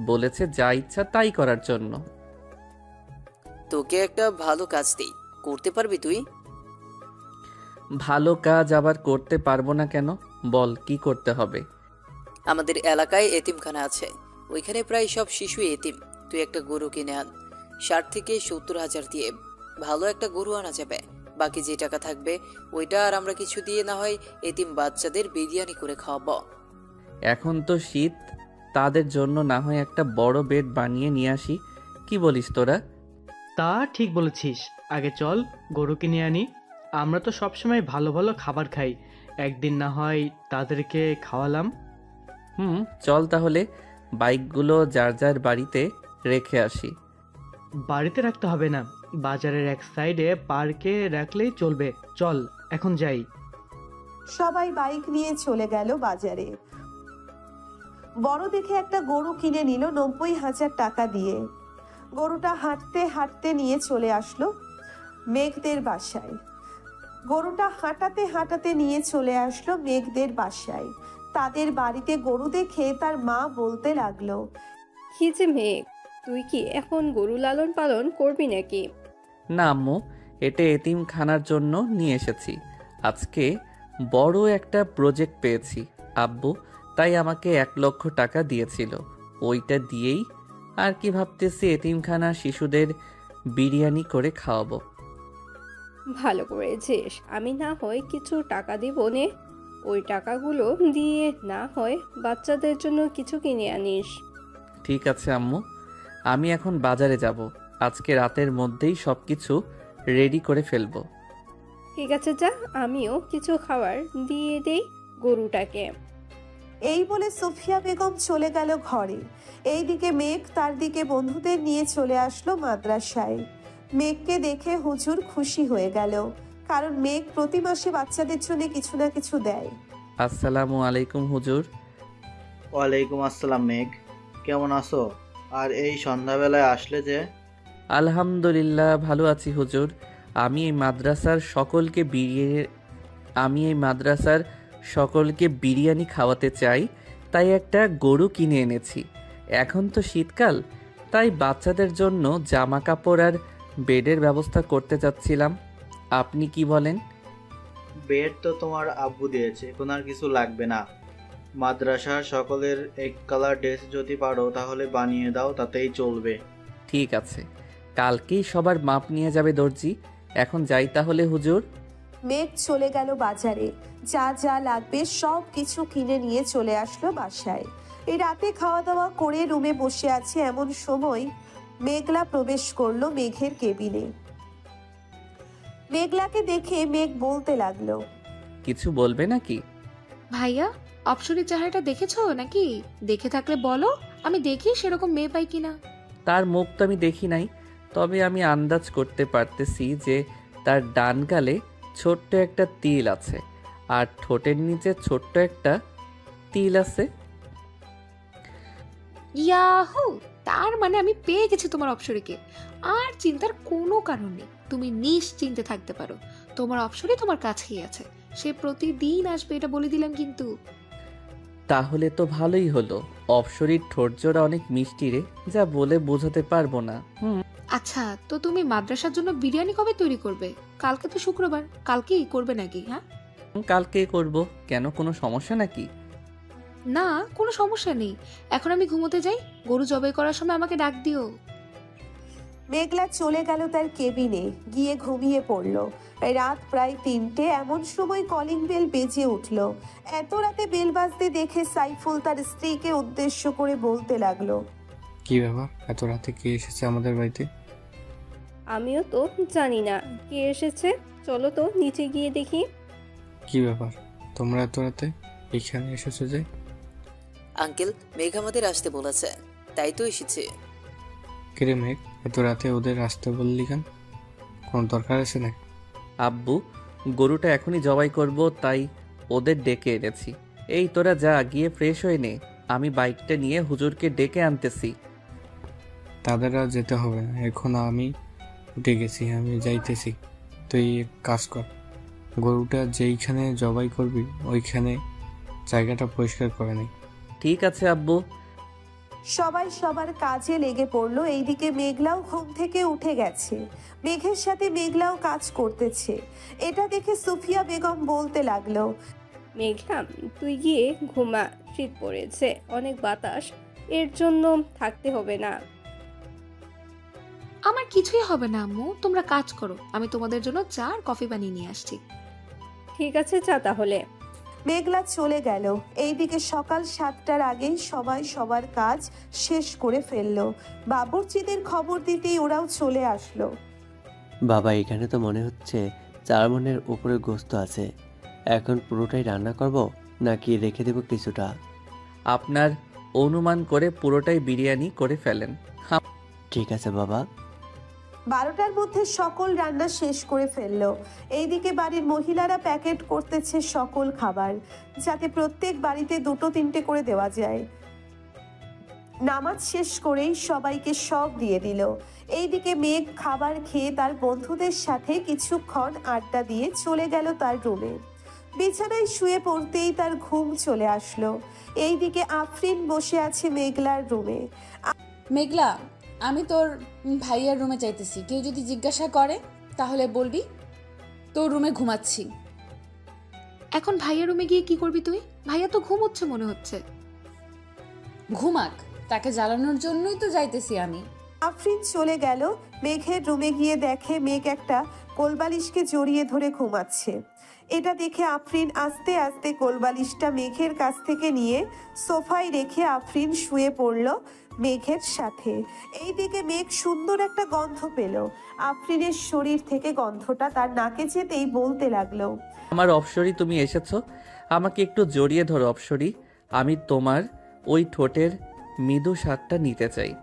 বলেছে যা ইচ্ছা তাই করার জন্য। তোকে একটা ভালো কাজ দিই, করতে পারবি তুই? ভালো কাজ আবার করতে পারবো না কেন? বল কি করতে হবে? আমাদের এলাকায় এতিমখানা আছে, ওইখানে প্রায় সব শিশু এতিম। তুই একটা গরু কিনে আন, 60 থেকে 70 হাজার দিয়ে ভালো একটা গরু আনা যাবে। বাকি যে টাকা থাকবে ওইটা আর আমরা কিছু দিয়ে না হয় এতিম বাচ্চাদের বিরিয়ানি করে খাওয়াবো। এখন তো শীত, তাদের জন্য না হয় একটা বড় বেড বানিয়ে নিয়ে আসি। কি বলিস তোরা? তা ঠিক বলেছিস, আগে চল গরু কিনে আনি। আমরা তো সবসময় ভালো ভালো খাবার খাই, একদিন না হয় তাদেরকে খাওয়ালাম। চল তাহলে বাইকগুলো যার যার বাড়িতে রেখে আসি। বাড়িতে রাখতে হবে না, বাজারের এক সাইডে পার্কে রাখলেই চলবে। চল এখন যাই। সবাই বাইক নিয়ে চলে গেল বাজারে। বড় দেখে একটা গরু কিনে নিল 90,000 টাকা দিয়ে। গরুটা হাঁটতে হাঁটতে নিয়ে চলে আসলো মেঘদের বাসায়। গরুটা হাঁটাতে হাঁটাতে নিয়ে চলে আসলো মেঘদের বাসায়। তাদের বাড়িতে গরু দেখে তার মা বলতে লাগলো, কি যে মেঘ, তুই কি এখন গরু লালন পালন করবি নাকি? না আম্মু, এটা এতিমখানার জন্য নিয়ে এসেছি। আজকে বড় একটা প্রজেক্ট পেয়েছি আব্বু, তাই আমাকে 1 লক্ষ টাকা দিয়েছিল। ওইটা দিয়েই আর কি ভাবতেছি এতিমখানার শিশুদের বিরিয়ানি করে খাওয়াবো। ভালো করেছিস, আমি না হয় কিছু টাকা দিব নে, ওই টাকাগুলো দিয়ে না হয় বাচ্চাদের জন্য কিছু কিনে আনিস। ঠিক আছে আম্মু, আমি এখন বাজারে যাব। আজকে রাতের মধ্যেই সব কিছু রেডি করে ফেলবো। ঠিক আছে যা, আমিও কিছু খাবার দিয়ে দেই গরুটাকে। এই বলে সুফিয়া বেগম চলে গেল ঘরে। এইদিকে মেঘ তার দিকে বন্ধুদের নিয়ে চলে আসলো মাদ্রাসায়। মেঘকে দেখে হুজুর খুশি হয়ে গেল, কারণ মেঘ প্রতি মাসে বাচ্চাদের জন্য কিছু না কিছু দেয়। আসসালামু আলাইকুম হুজুর। ওয়ালাইকুম আসসালাম মেঘ, কেমন আছো? আর এই সন্ধ্যাবেলায় আসলে যে? আলহামদুলিল্লাহ ভালো আছি হুজুর। আমি এই মাদ্রাসার সকলকে বিরিয়ানি খাওয়াতে চাই, তাই একটা গরু কিনে এনেছি। এখন তো শীতকাল, তাই বাচ্চাদের জন্য জামা কাপড় আর বেডের ব্যবস্থা করতে চাচ্ছিলাম। আপনি কি বলেন? বেড তো তোমার আব্বু দিয়েছে, এখন আর কিছু লাগবে না। মাদ্রাসার সকলের এক কালার ড্রেস যদি পারো তাহলে বানিয়ে দাও, তাতেই চলবে। ঠিক আছে, কালকেই সবার মাপ নিয়ে যাবে দর্জি। এখন যাই তাহলে হুজুর। মেঘ চলে গেল বাজারে, যা যা লাগবে সব কিছু কিনে নিয়ে চলে আসলো বাসায়। এই রাতে খাওয়া দাওয়া করে রুমে বসে আছে এমন সময় মেঘলা প্রবেশ করলো মেঘের কেবিনে। মেঘলাকে দেখে মেঘ বলতে লাগলো, কিছু বলবে নাকি? ভাইয়া, অপসরের চেহারাটা দেখেছো নাকি? দেখে থাকলে বলো, আমি দেখি সেরকম মেয়ে পাই কিনা। তার মুখ তো আমি দেখি নাই, তবে আমি আন্দাজ করতে পারতেছি যে তার ডান গালে ছোট্ট একটা তিল আছে আর ঠোঁটের নিচে ছোট্ট একটা তিল আছে। ইয়াহু, তার মানে আমি পেয়ে গেছি তোমার অপসরীকে। আর চিন্তার কোনো কারণ নেই, তুমি নিশ্চিন্তে থাকতে পারো। তোমার অপসরী তোমার কাছেই আছে, সে প্রতিদিন আসবে, এটা বলে দিলাম কিন্তু। তাহলে তো ভালোই হলো। অপসরীর ঠোঁটজোড়া অনেক মিষ্টি রে, যা বলে বোঝাতে পারবো না। আচ্ছা, তো তুমি মাদ্রাসার জন্য বিরিয়ানি কবে তৈরি করবে? কালকে তো শুক্রবার, কালকেই করবে নাকি? হ্যাঁ, কালকে করব। কেন, কোনো সমস্যা নাকি? না, কোনো সমস্যা নেই। এখন আমি ঘুমোতে যাই, গরু জবাই করার সময় আমাকে ডাক দিও। মেঘলা চলে গেল তার কেবিনে, গিয়ে ঘুমিয়ে পড়ল। রাত প্রায় 3টে, এমন সময় কলিং বেল বেজে উঠল। এত রাতে বেল বাজতে দেখে সাইফুল তার স্ত্রীকে উদ্দেশ্য করে বলতে লাগলো, কি ব্যাপার, এত রাতে কে এসেছে আমাদের বাড়িতে? আমিও তো জানি না কে এসেছে, চলো তো নিচে গিয়ে দেখি। কি ব্যাপার, তোমরা এত রাতে এখানে এসেছো যে? আঙ্কেল, মেঘ আমাদের আসতে বলেছে, তাই তো এসেছে। কিরে মেঘ, এত রাতে ওদের আসতে বললি কেন? কোনো দরকার আছে নাকি? আব্বু, গরুটা এখনই জবাই করব, তাই ওদের ডেকে এনেছি। এই তোরা যা, গিয়ে ফ্রেশ হয়ে নে, আমি বাইকটা নিয়ে হুজুরকে ডেকে আনতেছি। তাদের আর যেতে হবে না, এখন আমি উঠে গেছি, আমি যাইতেছি। তুই এক কাজ কর, গরুটা যেইখানে জবাই করবি ওইখানে জায়গাটা পরিষ্কার করে নে। ঠিক আছে আব্বু। সবাই সবার কাজে লেগে পড়লো। এইদিকে মেঘলাও ঘুম থেকে উঠে গেছে। মেঘের সাথে মেঘলাও কাজ করতেছে। এটা দেখে সুফিয়া বেগম বলতে লাগলো, মেঘলা, তুই গিয়ে ঘুমা, শীত পড়েছে, অনেক বাতাস, এর জন্য থাকতে হবে না। আমার কিছুই হবে না আম্মু, তোমরা কাজ করো, আমি তোমাদের জন্য চা আর কফি বানিয়ে নিয়ে আসছি। ঠিক আছে, যা তাহলে। মেঘলা চলে গেল। এইদিকে সকাল 7টার আগেই সবাই সবার কাজ শেষ করে ফেললো। বাবুর্চিদের খবর দিতেই ওরাও চলে আসলো। বাবা, এখানে তো মনে হচ্ছে 4 মণের উপরে গোস্ত আছে। এখন পুরোটাই রান্না করব নাকি রেখে দেব কিছুটা? আপনার অনুমান করে পুরোটাই বিরিয়ানি করে ফেলেন। ঠিক আছে বাবা। 12টার মধ্যে সকল রান্না শেষ করে ফেললো। এইদিকে বাড়ির মহিলারা প্যাকেট করতেছে সকল খাবার, যাতে প্রত্যেক বাড়িতে 2-3টে করে দেওয়া যায়। নামাজ শেষ করেই সবাইকে সব দিয়ে দিল। এইদিকে মেঘ খাবার খেয়ে তার বন্ধুদের সাথে কিছুক্ষণ আড্ডা দিয়ে চলে গেল তার রুমে। বিছানায় শুয়ে পড়তেই তার ঘুম চলে আসলো। এইদিকে আফরিন বসে আছে মেঘলার রুমে। মেঘলা, আমি তোর ভাইয়ার রুমে চাইতেছি। কেউ যদি জিজ্ঞাসা করে তাহলে বলবি তোর রুমে ঘুমাচ্ছি। এখন ভাইয়ার রুমে গিয়ে কি করবি তুই? ভাইয়া তো ঘুমোচ্ছে মনে হচ্ছে। ঘুমাক, তাকে জ্বালানোর জন্যই তো যাইতেছি আমি। আফরিন চলে গেল। মেঘের রুমে গিয়ে দেখে মেঘ একটা কোলবালিশকে জড়িয়ে ধরে ঘুমাচ্ছে। এটা দেখে আফরিন আস্তে আস্তে কোলবালিশটা মেঘের কাছ থেকে নিয়ে সোফায় রেখে আফরিন শুয়ে পড়ল মেঘের সাথে। এইদিকে মেঘ সুন্দর একটা গন্ধ পেল। আফরিনের শরীর থেকে গন্ধটা তার নাকে যেতেই বলতে লাগলো, আমার অপসরি, তুমি এসেছো। আমাকে একটু জড়িয়ে ধরো অপসরি, আমি তোমার ওই ঠোঁটের মৃদু স্বাদটা নিতে চাই।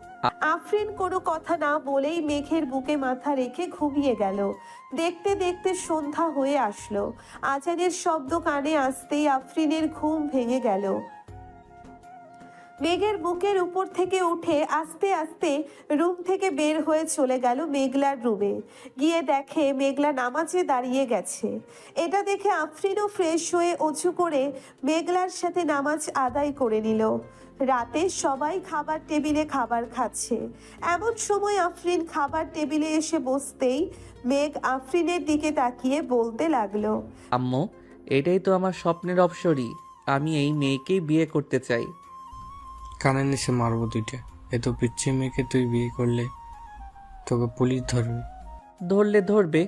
আফরিন কোনো কথা না বলেই মেঘের বুকে মাথা রেখে ঘুমিয়ে গেল। দেখতে দেখতে সন্ধ্যা হয়ে আসলো। আজানের শব্দ কানে আসতেই আফরিনের ঘুম ভেঙে গেল। মেঘের বুকের উপর থেকে উঠে আস্তে আস্তে রুম থেকে বের হয়ে চলে গেল মেঘলার রুমে। গিয়ে দেখে মেঘলা নামাজে দাঁড়িয়ে গেছে। এটা দেখে আফরিনও ফ্রেশ হয়ে অজু করে মেঘলার সাথে নামাজ আদায় করে নিল। রাতে সবাই খাবার টেবিলে খাবার খাচ্ছে। এমন সময় আফরিন খাবার টেবিলে এসে বসতেই মেঘ আফরিনের দিকে তাকিয়ে বলতে লাগলো, আম্মু, এটাই তো আমার স্বপ্নের অপসরি, আমি এই মেয়েকেই বিয়ে করতে চাই। কানের নিচে মারবো 2টা। এত পিচ্ছি মেয়েকে তুই বিয়ে করলে তোকে পুলিশ ধরবে। ধরলে ধরবে,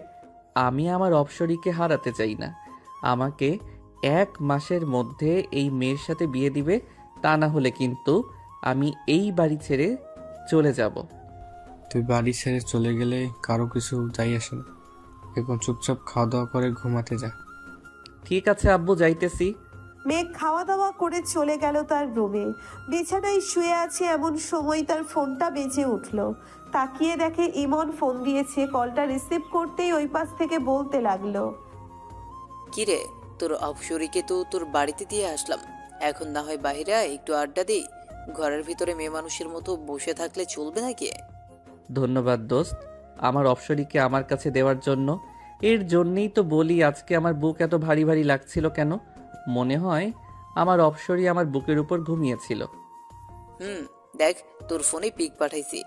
আমি আমার অপসরিকে হারাতে চাই না। আমাকে 1 মাসের মধ্যে এই মেয়ের সাথে বিয়ে দিবে, তা না হলে কিন্তু আমি এই বাড়ি ছেড়ে চলে যাব। তুই বাড়ি ছেড়ে চলে গেলে কারো কিছু যাই আসে না। এখন চুপচাপ খাওয়া দাওয়া করে ঘুমাতে যা। ঠিক আছে আব্বু, যাইতেছি। মেঘ খাওয়া দাওয়া করে চলে গেল তার রুমে। বিছানায় শুয়ে আছে এমন সময় তার ফোনটা বেজে উঠল। তাকিয়ে দেখে ইমন ফোন দিয়েছে। কলটা রিসিভ করতেই ওই পাশ থেকে বলতে লাগলো, কিরে, তোর অপসরিকে তো তোর বাড়িতে দিয়ে আসলাম, এখন না হয় বাইরে একটু আড্ডা দিই। ঘরের ভিতরে মেয়ে মানুষের মতো বসে থাকলে চলবে নাকি? ধন্যবাদ দোস্ত, আমার অপসরিকে আমার কাছে দেওয়ার জন্য। এর জন্যই তো বলি আজকে আমার বুক এত ভারী ভারী লাগছিল কেন। মনে হয় আমার অপসরি আমার বুকের উপর ঘুমিয়েছিল। দেখ, তোর ফোনে পিক পাঠাইছি,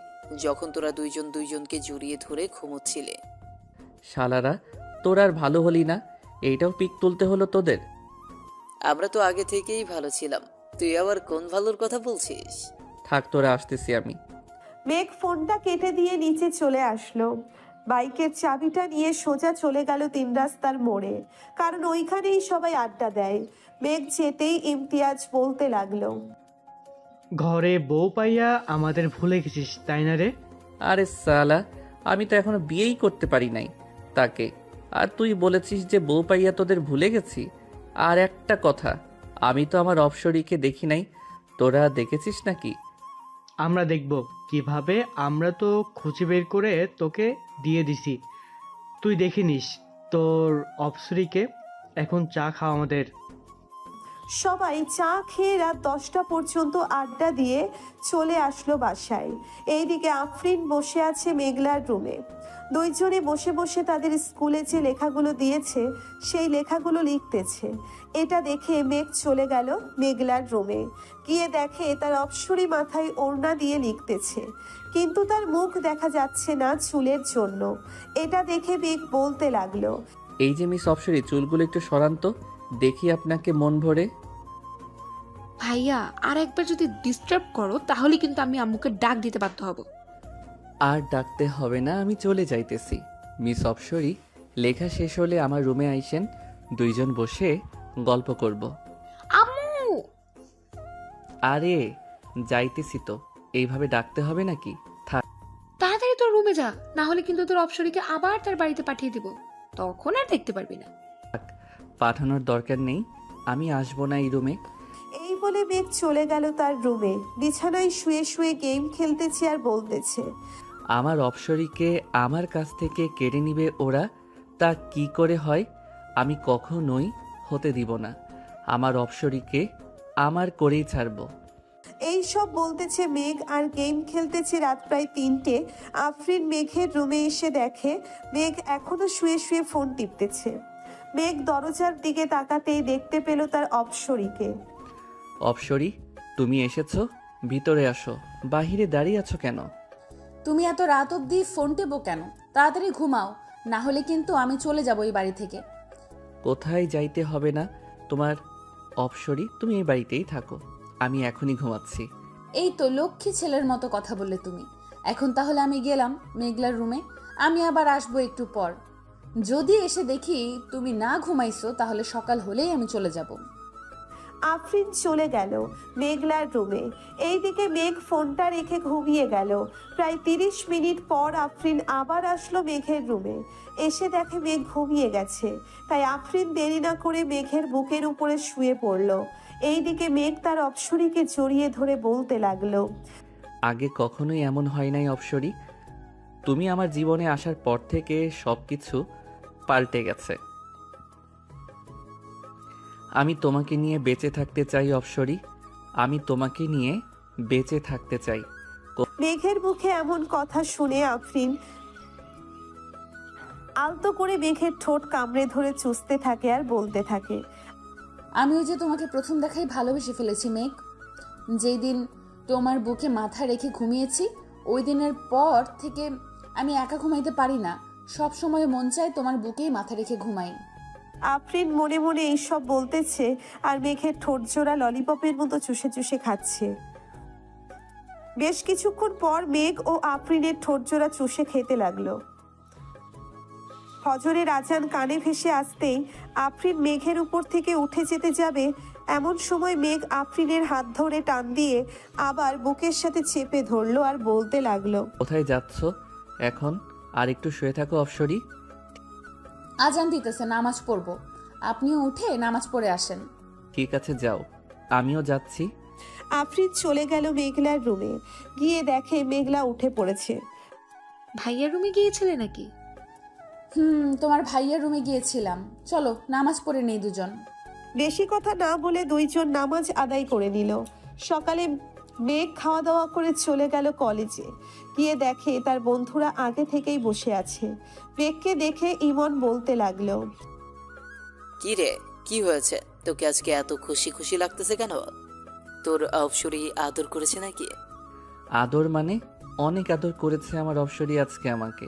যখন তোরা দুইজনকে জড়িয়ে ধরে ঘুমোচ্ছিলে। শালারা, তোর আর ভালো হলি না, এইটাও পিক তুলতে হলো তোদের। আমরা তো আগে থেকেই ভালো ছিলাম, তুই আবার কোন ভালোর কথা বলছিস? থাক, তোরা আসতেছি আমি। মেঘ ফোনটা কেটে দিয়ে নিচে চলে আসলো। বাইকের চাবিটা নিয়ে সোজা চলে গেল 3 রাস্তার মোড়ে, কারণ ওইখানেই সবাই আড্ডা দেয়। মেঘ যেতেই ইমতিয়াজ বলতে লাগলো, ঘরে বউ পাইয়া আমাদের ভুলে গেছিস তাই না রে? আরে সালা, আমি তো এখনো বিয়েই করতে পারি নাই তাকে, আর তুই বলেছিস যে বউ পাইয়া তোদের ভুলে গেছি। আর একটা কথা, আমি তো আমার অপসরিকে দেখি নাই, তোরা দেখেছিস নাকি? আমরা দেখব কিভাবে, আমরা তো খুঁজে বের করে তোকে দিয়ে দিছি, তুই দেখে নিস তোর অপসরিকে। এখন চা খাও আমাদের। সবাই চা খেয়ে রাত 10টা পর্যন্ত আড্ডা দিয়ে চলে আসলো বাসায়। এইদিকে আফরিন বসে আছে মেঘলার রুমে। দুইজনে বসে বসে তাদের স্কুলে যে লেখাগুলো দিয়েছে সেই লেখাগুলো লিখতেছে। এটা দেখে মেঘ চলে গেল মেঘলার রুমে। গিয়ে দেখে তার অপসরী মাথায় ওড়না দিয়ে লিখতেছে, কিন্তু তার মুখ দেখা যাচ্ছে না চুলের জন্য। এটা দেখে মেঘ বলতে লাগলো, এই যে মিস অপসরি, চুলগুলো একটু সরান্ত, দেখি আপনাকে মন ভরে। ভাইয়া আর একবার যদি ডিস্টার্ব করো তাহলে কিন্তু আমি আম্মুকে ডাক দিতে বাধ্য হব। আর ডাকতে হবে না, আমি চলে যাইতেছি। মিস অপসরি, লেখা শেষ হলে আমার রুমে আইসেন, দুইজন বসে গল্প করব। আম্মু! আরে যাইতেছি তো, এইভাবে ডাকতে হবে নাকি? থাক। তাড়াতাড়ি তোর রুমে যা, না হলে কিন্তু তোর অপসরীকে আবার তার বাড়িতে পাঠিয়ে দিব, তখন আর দেখতে পারবি না। পাঠানোর দরকার নেই, আমি আসবো না এই রুমে। এই বলে মেঘ চলে গেল তার রুমে। বিছানায় শুয়ে শুয়ে গেম খেলতেছে আর বলতেছে, আমার অপসরীকে আমার কাছ থেকে কেড়ে নিবে ওরা, তা কি করে হয়? আমি কখনোই হতে দিব না। আমার অপসরীকে আমার করেই ছাড়বো। এই সব বলতেছে মেঘ আর গেম খেলতেছে। রাত প্রায় 3টে। আফরিন মেঘের রুমে এসে দেখে মেঘ এখনো শুয়ে শুয়ে ফোন টিপতেছে। মেঘ দরজার দিকে তাকাতেই দেখতে পেল তার অপসরীকে। অপসরী, তুমি এসেছো? ভিতরে আসো। বাহিরে দাঁড়িয়ে আছো কেন? তুমি এত রাত অবধি ফোন টেপো কেন? তাড়াতাড়ি ঘুমাও, না হলে কিন্তু আমি চলে যাবো এই বাড়ি থেকে। কোথায় যাইতে হবে না তোমার। অপসরী, তুমি এই বাড়িতেই থাকো, আমি এখনই ঘুমাচ্ছি। এই তো লক্ষ্মী ছেলের মতো কথা বললে তুমি। এখন তাহলে আমি গেলাম মেঘলার রুমে, আমি আবার আসবো একটু পর। যদি এসে দেখি তুমি না ঘুমাইছো তাহলে সকাল হলেই আমি চলে যাব। আফরিন চলে গেল মেঘলার রুমে। এইদিকে মেঘ ফোনটা রেখে ঘুমিয়ে গেল। প্রায় 30 মিনিট পর আফরিন আবার আসলো মেঘের রুমে। এসে দেখে মেঘ ঘুমিয়ে গেছে, তাই আফরিন দেরি না করে মেঘের বুকের উপরে শুয়ে পড়ল। এইদিকে মেঘ তার অপসরীকে জড়িয়ে ধরে বলতে লাগলো, আগে কখনোই এমন হয় নাই অপসরী, তুমি আমার জীবনে আসার পর থেকে সবকিছু পাল্টে গেছে। আমি তোমাকে নিয়ে বেঁচে থাকতে চাই অপসরী, আমি তোমাকে নিয়ে বেঁচে থাকতে চাই। মেঘের মুখে এমন কথা শুনে আফরিন আলতো করে মেঘের ঠোঁট কামড়ে ধরে চুষতে থাকে আর বলতে থাকে, আমিও যে তোমাকে প্রথম দেখাই ভালোবেসে ফেলেছি মেঘ। যেই দিন তোমার বুকে মাথা রেখে ঘুমিয়েছি ওই দিনের পর থেকে আমি একা ঘুমাইতে পারি না, সব সময় মন চায় তোমার বুকেই মাথা রেখে ঘুমাই। আফরিন মনে মনে এইসব বলতেছে আর মেঘের ঠোঁট জোড়া ললিপপের মতো চুষে চুষে খাচ্ছে। বেশ কিছুক্ষণ পর মেঘ ও আফরিনের ঠোঁট জোড়া চুষে খেতে লাগলো। ফজরের আজান কানে ভেসে আসতেই আফরিন মেঘের উপর থেকে উঠে যেতে যাবে, এমন সময় মেঘ আফরিনের হাত ধরে টান দিয়ে আবার বুকের সাথে চেপে ধরলো আর বলতে লাগলো, কোথায় যাচ্ছ এখন? আর একটু শুয়ে থাকো অপসরী। আজান দিতেছে, নামাজ পড়বো, আপনিও উঠে নামাজ পড়ে আসেন। ঠিক আছে যাও, আমিও যাচ্ছি। আফরিন চলে গেল মেঘলার রুমে। গিয়ে দেখে মেঘলা উঠে পড়েছে। ভাইয়ার রুমে গিয়েছিলে নাকি? তোমার ভাইয়ার রুমে গিয়েছিলাম, চলো নামাজ পড়ে নেই দুজন। বেশি কথা না বলে দুইজন নামাজ আদায় করে নিল। সকালে মেঘ খাওয়া দাওয়া করে চলে গেল কলেজে। গিয়ে দেখে তার বন্ধুরা আগে থেকেই বসে আছে। মেঘকে দেখে ইমন বলতে লাগলো, কি রে, কি হয়েছে? তোকে আজকে এত খুশি খুশি লাগতেছে কেন? তোর অপসরী আদর করেছে নাকি? আদর মানে? অনেক আদর করেছে আমার অপসরী আজকে আমাকে।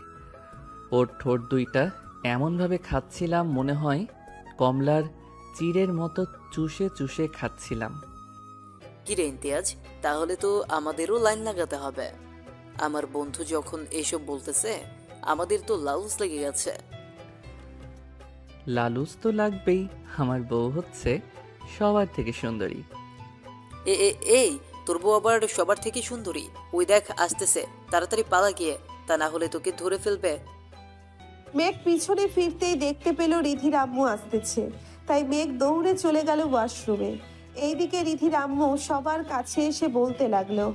ওর ঠোঁট দুইটা এমনভাবে খাচ্ছিলাম মনে হয় কমলার চিড়ের মতো চুষে চুষে খাচ্ছিলাম। কি রে ইমতিয়াজ, তাহলে তো আমাদেরও লাইন লাগাতে হবে। আমার বন্ধু যখন এসব বলতেছে আমাদের তো লাউস লেগে গেছে। লালুস তো লাগবেই, আমার বউ হচ্ছে সবার থেকে সুন্দরী। এই তোর বউ আবার সবার থেকে সুন্দরী? ওই দেখ আসতেছে, তাড়াতাড়ি পালা গিয়ে, তা না হলে তোকে ধরে ফেলবে। মেঘ পিছনে ফিরতেই দেখতে পেল রিধির আম্মু আসতেছে, তাই মেঘ দৌড়ে চলে গেল ওয়াশরুমে। এইদিকে রিধির আম্মু সবার কাছে এসে বলতে লাগলো,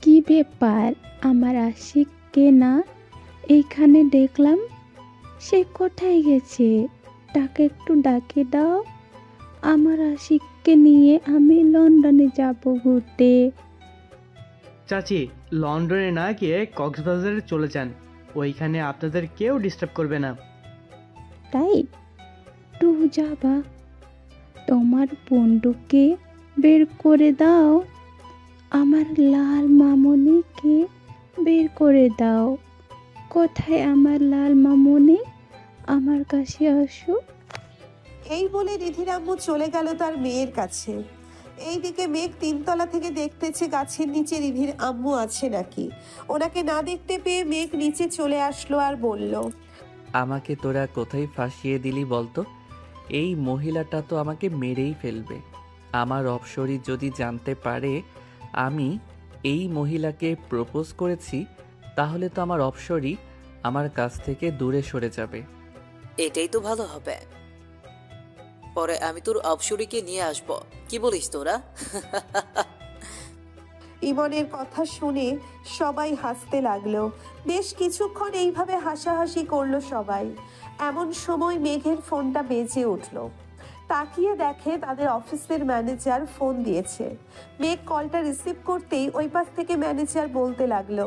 কি ব্যাপার, আমার আশিককে না এইখানে দেখলাম, সে কোথায় গেছে? তাকে একটু ডাকে দাও, আমার আশিককে বন্ধুকে নিয়ে আমি লন্ডনে যাব ঘুরতে। চাচি, লন্ডনে না গিয়ে কক্সবাজারে চলে যান, ওইখানে আপনাদের কেউ ডিস্টার্ব করবে না। তাই টু যাবা? তোমার বন্ধুকে বের করে দাও, আমার লাল মামনিকে বের করে দাও। কোথায় আমার লাল মামনি? আমার কাছে আসো। এই বলে রিধির আম্মু চলে গেল তার মেয়ের কাছে। এইদিকে মেঘ তিনতলা থেকে দেখতেছে গাছের নিচে রিধির আম্মু আছে নাকি। ওনাকে না দেখতে পেয়ে মেঘ নিচে চলে আসলো আর বলল, আমাকে তোরা কোথায় ফাঁসিয়ে দিলি বলতো? এই মহিলাটা তো আমাকে মেরেই ফেলবে। আমার অপসরি যদি জানতে পারে আমি এই মহিলাকে প্রপোজ করেছি, তাহলে তো আমার অপসরি আমার কাছ থেকে দূরে সরে যাবে। এটাই তো ভালো হবে। পরে আমি তোর অপসরীকে নিয়ে আসব, কি বলিস তোরা? ইমনের কথা শুনে সবাই হাসতে লাগলো। বেশ কিছুক্ষণ এইভাবে হাসাহাসি করলো সবাই। এমন সময় মেঘের ফোনটা বেজে উঠলো। তাকিয়ে দেখে তাদের অফিসের ম্যানেজার ফোন দিয়েছে। মেঘ কলটা রিসিভ করতেই ওই পাশ থেকে ম্যানেজার বলতে লাগলো,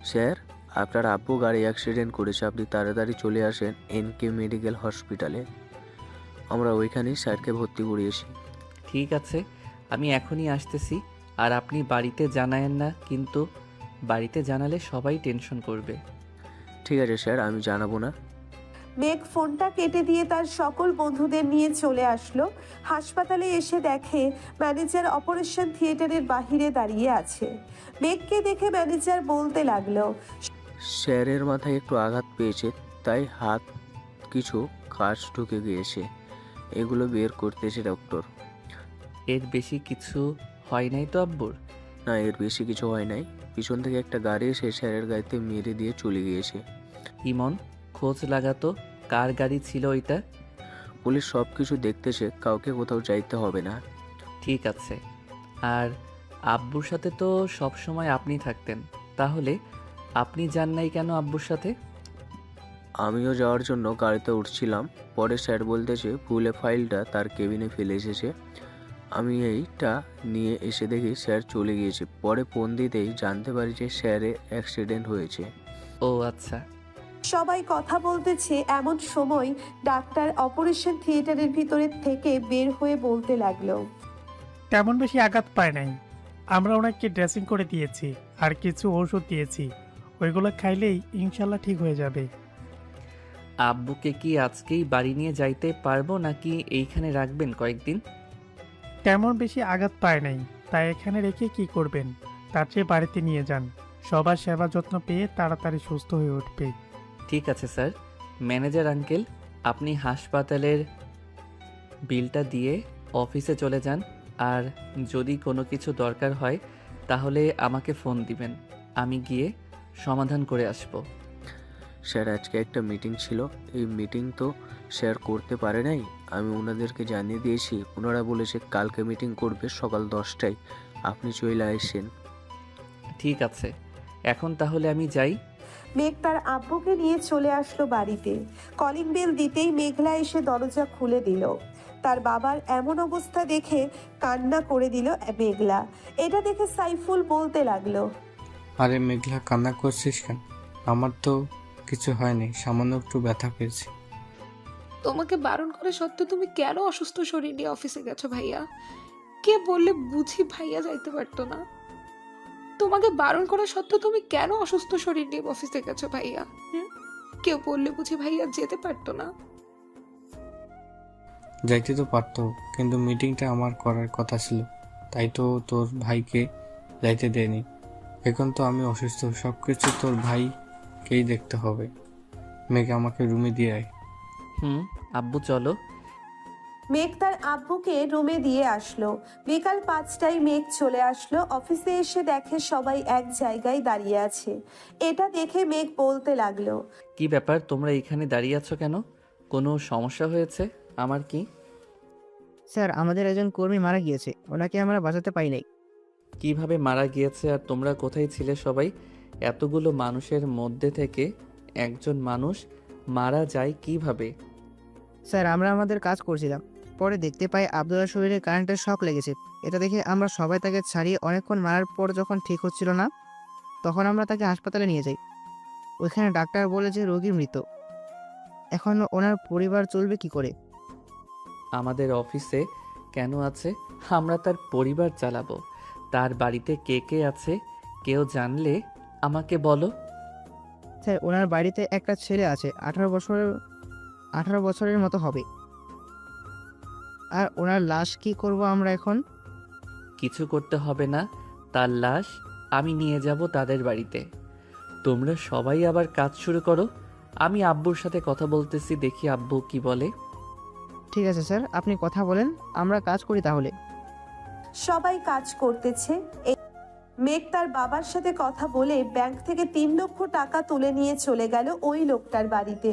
স্যার, আপনার আব্বু গাড়ি অ্যাক্সিডেন্ট করেছে, আপনি তাড়াতাড়ি চলে আসেন এনকে মেডিকেল হসপিটালে। আমরা ওইখানেই স্যারকে ভর্তি করিয়েছি। ঠিক আছে, আমি এখনই আসতেছি। আর আপনি বাড়িতে জানায়েন না, কিন্তু বাড়িতে জানালে সবাই টেনশন করবে। ঠিক আছে স্যার, আমি জানাবো না। মেঘ ফোনটা কেটে দিয়ে তার সকল বন্ধুদের নিয়ে চলে আসলো। হাসপাতালে এসে দেখে ম্যানেজার অপারেশন থিয়েটারের বাহিরে দাঁড়িয়ে আছে। মেঘকে দেখে ম্যানেজার বলতে লাগলো, স্যারের মাথায় একটু আঘাত পেয়েছে, তাই হাত কিছু কাজ ঢুকে গিয়েছে, এগুলো বের করতেছে ডক্টর। এর বেশি কিছু হয় নাই তো আব্বুর? না, এর বেশি কিছু হয় নাই। পিছন থেকে একটা গাড়ি এসে স্যারের গাড়িতে মেরে দিয়ে চলে গিয়েছে। ইমন, খোঁজ লাগাতো কার গাড়ি ছিল ওইটা। পুলিশ সব কিছু দেখতেছে, কাউকে কোথাও যাইতে হবে না। ঠিক আছে। আর আব্বুর সাথে তো সব সময় আপনি থাকতেন, তাহলে আপনি যান নাই কেন আব্বুর সাথে? আমিও যাওয়ার জন্য গাড়িতে উঠছিলাম, পরে স্যার বলতেছে ভুলে ফাইলটা তার কেবিনে ফেলে এসেছে। আমি এইটা নিয়ে এসে দেখি স্যার চলে গিয়েছে। পরে ফোন দিতেই জানতে পারি যে স্যারের অ্যাক্সিডেন্ট হয়েছে। ও আচ্ছা। সবাই কথা বলতেছে এমন সময় ডাক্তার অপারেশন থিয়েটারের ভিতরে থেকে বের হয়ে বলতে লাগলো, তেমন বেশি আঘাত পায় নাই। আমরা ওনাকে ড্রেসিং করে দিয়েছি আর কিছু ওষুধ দিয়েছি, ওইগুলো খাইলেই ইনশাল্লাহ ঠিক হয়ে যাবে। আব্বুকে কি আজকেই বাড়ি নিয়ে যাইতে পারবো নাকি এইখানে রাখবেন কয়েকদিন? তেমন বেশি আঘাত পায় নাই, তাই এখানে রেখে কি করবেন? তার চেয়ে বাড়িতে নিয়ে যান, সবার সেবা যত্ন পেয়ে তাড়াতাড়ি সুস্থ হয়ে উঠবে। ঠিক আছে স্যার। ম্যানেজার আঙ্কেল, আপনি হাসপাতালের বিলটা দিয়ে অফিসে চলে যান, আর যদি কোনো কিছু দরকার হয় তাহলে আমাকে ফোন দিবেন, আমি গিয়ে সমাধান করে আসব। স্যার, আজকে একটা মিটিং ছিল, এই মিটিং তো স্যার করতে পারে নাই। আমি ওনাদেরকে জানিয়ে দিয়েছি, ওনারা বলেছে কালকে মিটিং করবে সকাল 10টায়, আপনি চলে আসেন। ঠিক আছে, এখন তাহলে আমি যাই। মেঘ তার আব্বুকে নিয়ে চলে আসলো বাড়িতে। কলিং বেল দিতেই মেঘলা এসে দরজা খুলে দিল। তার বাবার এমন অবস্থা দেখে কান্না করে দিল মেঘলা। এটা দেখে সাইফুল বলতে লাগলো, আরে মেঘলা, কান্না করছিস কেন? আমার তো কিছু হয়নি, সামান্য একটু ব্যথা পেয়েছি। তোমাকে বারণ করে সত্ত্বেও তুমি কেন অসুস্থ শরীর নিয়ে অফিসে গেছো ভাইয়া? কে বললে বুঝি ভাইয়া যাইতে পারতো না? তোমাকে বারণ করা সত্ত্বেও তুমি কেন অসুস্থ শরীর নিয়ে অফিসে গেছো ভাইয়া? কেউ বললে বুঝি ভাইয়া যেতে পারতো না? যাইতে তো পারতো, কিন্তু মিটিংটা আমার করার কথা ছিল, তাই তো তোর ভাইকে যাইতে দেয়নি। এখন তো আমি অসুস্থ, সবকিছু তোর ভাইকেই দেখতে হবে। মেঘ, আমাকে রুমে দিয়ে আয়। আব্বু চলো। মেঘ তার আব্বুকে রুমে দিয়ে আসলো। বিকাল 5টায় মেঘ চলে আসলো। অফিসে এসে দেখে সবাই এক জায়গায় দাঁড়িয়ে আছে। এটা দেখে মেঘ বলতে লাগলো, কি ব্যাপার, তোমরা এখানে দাঁড়িয়ে আছো কেন? কোনো সমস্যা হয়েছে? আমার কি? স্যার, আমাদের একজন কর্মী মারা গিয়েছে, ওনাকে আমরা বাঁচাতে পারি নাই। কিভাবে মারা গিয়েছে আর তোমরা কোথায় ছিলে সবাই? এতগুলো মানুষের মধ্যে থেকে একজন মানুষ মারা যায় কিভাবে? স্যার, আমরা আমাদের কাজ করছিলাম, পরে দেখতে পাই আব্দুল্লাহর শরীরে কারেন্টের শক লেগেছে। এটা দেখে আমরা সবাই তাকে ছাড়িয়ে অনেকক্ষণ মারার পর যখন ঠিক হচ্ছিল না, তখন আমরা তাকে হাসপাতালে নিয়ে যাই। ওইখানে ডাক্তার বলে যে রোগী মৃত। এখন ওনার পরিবার চলবে কি করে? আমাদের অফিসে কেন আছে? আমরা তার পরিবার চালাবো। তার বাড়িতে কে কে আছে কেউ জানলে আমাকে বলো। স্যার, ওনার বাড়িতে একটা ছেলে আছে, 18 বছরের মতো হবে। আর ওনার লাশ কি করব আমরা এখন? কিছু করতে হবে না, তার লাশ আমি নিয়ে যাব তাদের বাড়িতে। তোমরা সবাই আবার কাজ শুরু করো। আমি আব্বুর সাথে কথা বলতেছি, দেখি আব্বু কি বলে। ঠিক আছে স্যার, আপনি কথা বলেন, আমরা কাজ করি তাহলে। সবাই কাজ করতেছে। মেঘ তার বাবার সাথে কথা বলে ব্যাংক থেকে 3 লক্ষ টাকা তুলে নিয়ে চলে গেল ওই লোকটার বাড়িতে।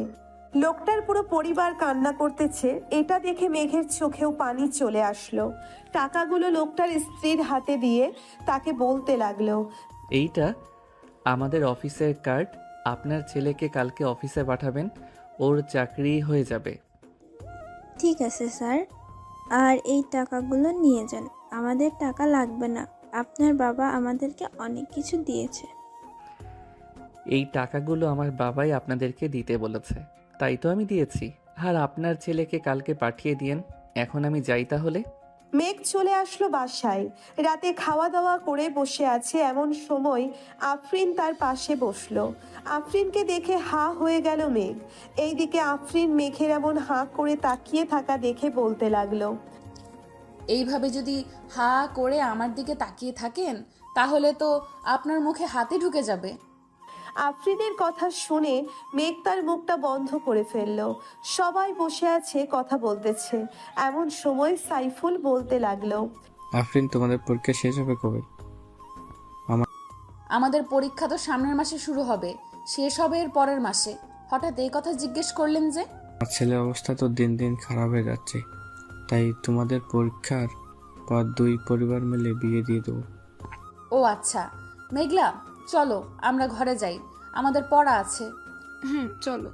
লোকটার পুরো পরিবার কান্না করতেছে। এটা দেখে মেঘের চোখেও পানি চলে আসলো। টাকাগুলো লোকটার স্ত্রীর হাতে দিয়ে তাকে বলতে লাগলো, এইটা আমাদের অফিসের কার্ড। আপনার ছেলেকে কালকে অফিসে পাঠাবেন, ওর চাকরি হয়ে যাবে। ঠিক আছে স্যার, আর এই টাকাগুলো নিয়ে যান। আমাদের টাকা লাগবে না, আপনার বাবা আমাদেরকে অনেক কিছু দিয়েছে। এই টাকাগুলো আমার বাবাই আপনাদেরকে দিতে বলেছে, তাই তো আমি দিয়েছি। আর আপনার ছেলেকে কালকে পাঠিয়ে দিয়েন। এখন আমি যাই তাহলে। মেঘ চলে আসলো বাসায়। রাতে খাওয়া দাওয়া করে বসে আছে, এমন সময় আফরিন তার পাশে বসলো। আফরিনকে দেখে হা হয়ে গেল মেঘ। এইদিকে আফরিন মেঘের এমন হা করে তাকিয়ে থাকা দেখে বলতে লাগলো, এইভাবে যদি হা করে আমার দিকে তাকিয়ে থাকেন তাহলে তো আপনার মুখে হাতে ঢুকে যাবে। আফরিনের কথা শুনে মেঘ তার মুখটা বন্ধ করে ফেললো। সবাই বসে আছে, কথা বলতেছে। এমন সময় সাইফুল বলতে লাগলো, আফরিন, তোমাদের পরীক্ষা শেষ হবে কবে? আমাদের পরীক্ষা তো সামনের মাসে শুরু হবে, শেষ হবে এর পরের মাসে। হঠাৎ এই কথা জিজ্ঞেস করলেন যে? আমার ছেলের অবস্থা তো দিন দিন খারাপ হয়ে যাচ্ছে, তাই তোমাদের পরীক্ষার পর 2 পরিবার মিলে বিয়ে দিয়ে দেবো। ও আচ্ছা, মেঘলা চলো আমরা ঘরে যাই, আমাদের পড়া আছে। চলো।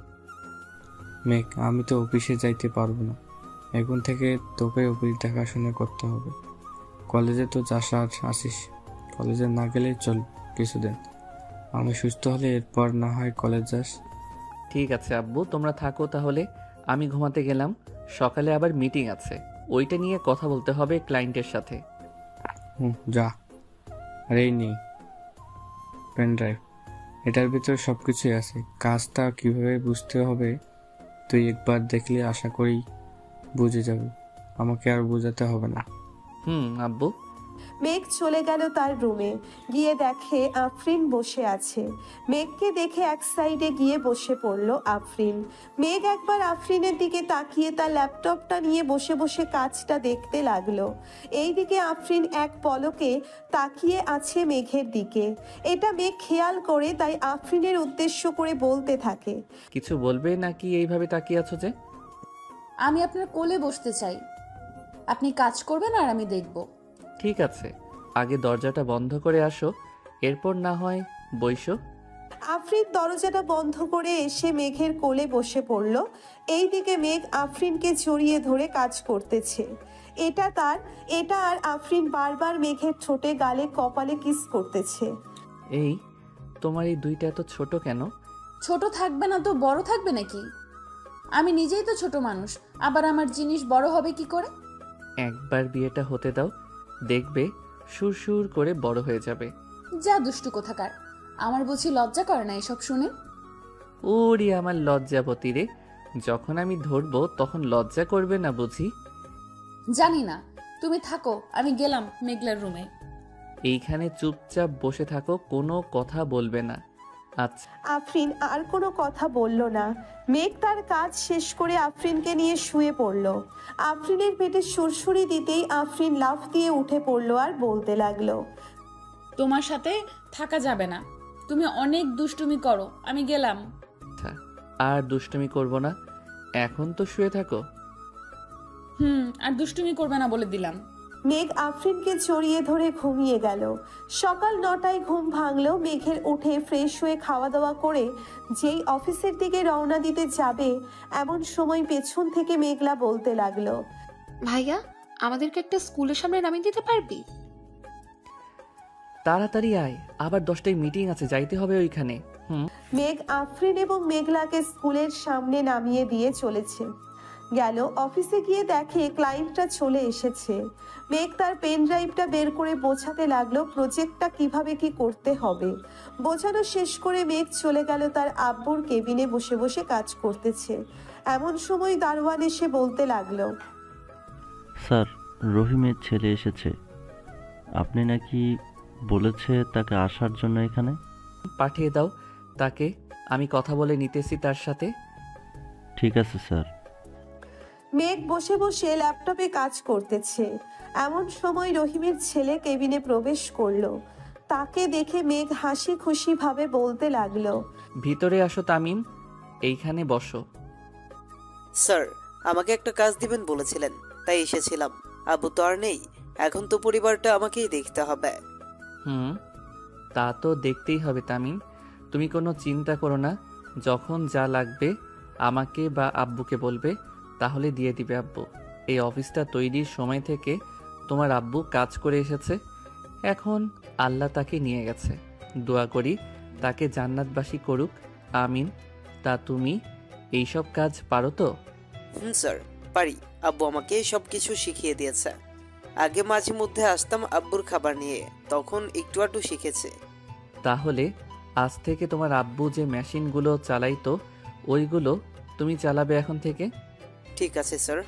মেঘ, আমি তো অফিসে যাইতে পারবো না। এখন থেকে তোকে অফিস দেখাশোনা করতে হবে। কলেজে তো যাস আর আসিস, কলেজে না গেলে চল কিছুদিন। আমি সুস্থ হলে এরপর না হয় কলেজ যাস। ঠিক আছে আব্বু, তোমরা থাকো তাহলে। আমি ঘুমাতে গেলাম, সকালে আবার মিটিং আছে, ওইটা নিয়ে কথা বলতে হবে ক্লায়েন্টের সাথে। যা। আর এই নেই পেন ড্রাইভ, এটার ভিতরে সব কিছুই আছে। কাজটা কিভাবে বুঝতে হবে তুই একবার দেখলে আশা করি বুঝে যাবে, আমাকে আর বোঝাতে হবে না। আব্বু। মেঘ চলে গেল তার রুমে। গিয়ে দেখে আফরিন বসে আছে। মেঘকে দেখে এক সাইডে গিয়ে বসে পড়ল আফরিন। মেঘ একবার আফরিনের দিকে তাকিয়ে তার ল্যাপটপটা নিয়ে বসে বসে কাজটা দেখতে লাগলো। এইদিকে আফরিন এক পলকে তাকিয়ে আছে মেঘের দিকে। এটা মেঘ খেয়াল করে, তাই আফরিনের উদ্দেশ্য করে বলতে থাকে, কিছু বলবে নাকি এইভাবে তাকিয়ে আছো যে? আমি আপনার কোলে বসতে চাই, আপনি কাজ করবেন আর আমি দেখব। ঠিক আছে, আগে দরজাটা বন্ধ করে আসো, এরপর না হয় বইসো। আফরিন দরজাটা বন্ধ করে এসে মেঘের কোলে বসে পড়ল। এইদিকে মেঘ আফরিনকে জড়িয়ে ধরে কাজ করতেছে। এটা আর আফরিন বারবার মেঘের ঠোঁটে, গালে, কপালে কিস করতেছে। এই তোমার এই দুইটা এত ছোট কেন? ছোট থাকবে না তো বড় থাকবে নাকি? আমি নিজেই তো ছোট মানুষ, আবার আমার জিনিস বড় হবে কি করে? একবার বিয়েটা হতে দাও, দেখবে সুর করে বড় হয়ে যাবে। যা দুষ্টু কোথাকার, আমার বুঝি লজ্জা করে না এসব শুনে? ওরে আমার লজ্জাবতী রে, যখন আমি ধরবো তখন লজ্জা করবে না বুঝি? জানি না, তুমি থাকো, আমি গেলাম মেঘলার রুমে। এইখানে চুপচাপ বসে থাকো, কোনো কথা বলবে না। আচ্ছা। আফরিন আর কোনো কথা বলল না। মেঘ তার কাজ শেষ করে আফরিনকে নিয়ে শুয়ে পড়ল। আফরিনের পেটে সুরসুরি দিতেই আফরিন লাফ দিয়ে উঠে পড়ল আর বলতে লাগলো, তোমার সাথে থাকা যাবে না, তুমি অনেক দুষ্টুমি করো, আমি গেলাম। আর দুষ্টুমি করব না, এখন তো শুয়ে থাকো। আর দুষ্টুমি করবে না বলে দিলাম। মেঘ আফরিনকে জড়িয়ে ধরে ঘুমিয়ে গেল। সকাল 9টায় ঘুম ভাঙলেও মেঘের উঠে ফ্রেশ হয়ে খাওয়া দাওয়া করে যেই অফিসের দিকে রওনা দিতে যাবে, এমন সময় পেছন থেকে মেঘলা বলতে লাগলো, ভাইয়া, আমাদেরকে একটা স্কুলের সামনে নামিয়ে দিতে পারবি? তাড়াতাড়ি আয়, আবার 10টায় মিটিং আছে, যাইতে হবে ওইখানে। মেঘ আফরিন এবং মেঘলাকে স্কুলের সামনে নামিয়ে দিয়ে চলেছে। গেল অফিসে গিয়ে দেখে ক্লায়েন্টরা চলে এসেছে। মেঘ তার পেন ড্রাইভটা বের করে বোঝাতে লাগলো প্রজেক্টটা কিভাবে কি করতে হবে। বোঝানো শেষ করে মেঘ চলে গেল তার আব্বুর কেবিনে বসে বসে কাজ করতেছে। এমন সময় দারোয়ান এসে বলতে লাগলো, স্যার, রহিমের ছেলে এসেছে। আপনি নাকি বলেছে তাকে আসার জন্য এখানে? পাঠিয়ে দাও তাকে, আমি কথা বলে নিতেছি তার সাথে। ঠিক আছে স্যার। মেঘ বসে বসে ল্যাপটপে কাজ করতেছে। এমন সময় রহিমের ছেলে কেবিনে প্রবেশ করলো। তাকে দেখে মেঘ হাসি খুশি ভাবে বলতে লাগলো, ভিতরে আসো তামিম, এইখানে বসো। স্যার, আমাকে একটা কাজ দিবেন বলেছিলেন, তাই এসেছিলাম। আব্বু তো আর নেই, এখন তো পরিবারটা আমাকেই দেখতে হবে। তা তো দেখতেই হবে তামিম, তুমি কোনো চিন্তা করো না। যখন যা লাগবে আমাকে বা আব্বুকে বলবে, তাহলে দিয়ে দিবে আব্বু। এই অফিসটা তৈরির সময় থেকে তোমার আব্বু কাজ করে এসেছে, এখন আল্লাহ তাকে নিয়ে গেছে। দোয়া করি তাকে জান্নাতবাসী করুক, আমিন। তা তুমি এইসব কাজ পারো তো? স্যার, পারি। আব্বু আমাকে সব কিছু শিখিয়ে দিয়েছে। আগে মাঝে মধ্যে আসতাম আব্বুর খাবার নিয়ে, তখন একটু আধটু শিখেছে। তাহলে আজ থেকে তোমার আব্বু যে মেশিনগুলো চালাইতো ওইগুলো তুমি চালাবে এখন থেকে। ঠিক আছে স্যার,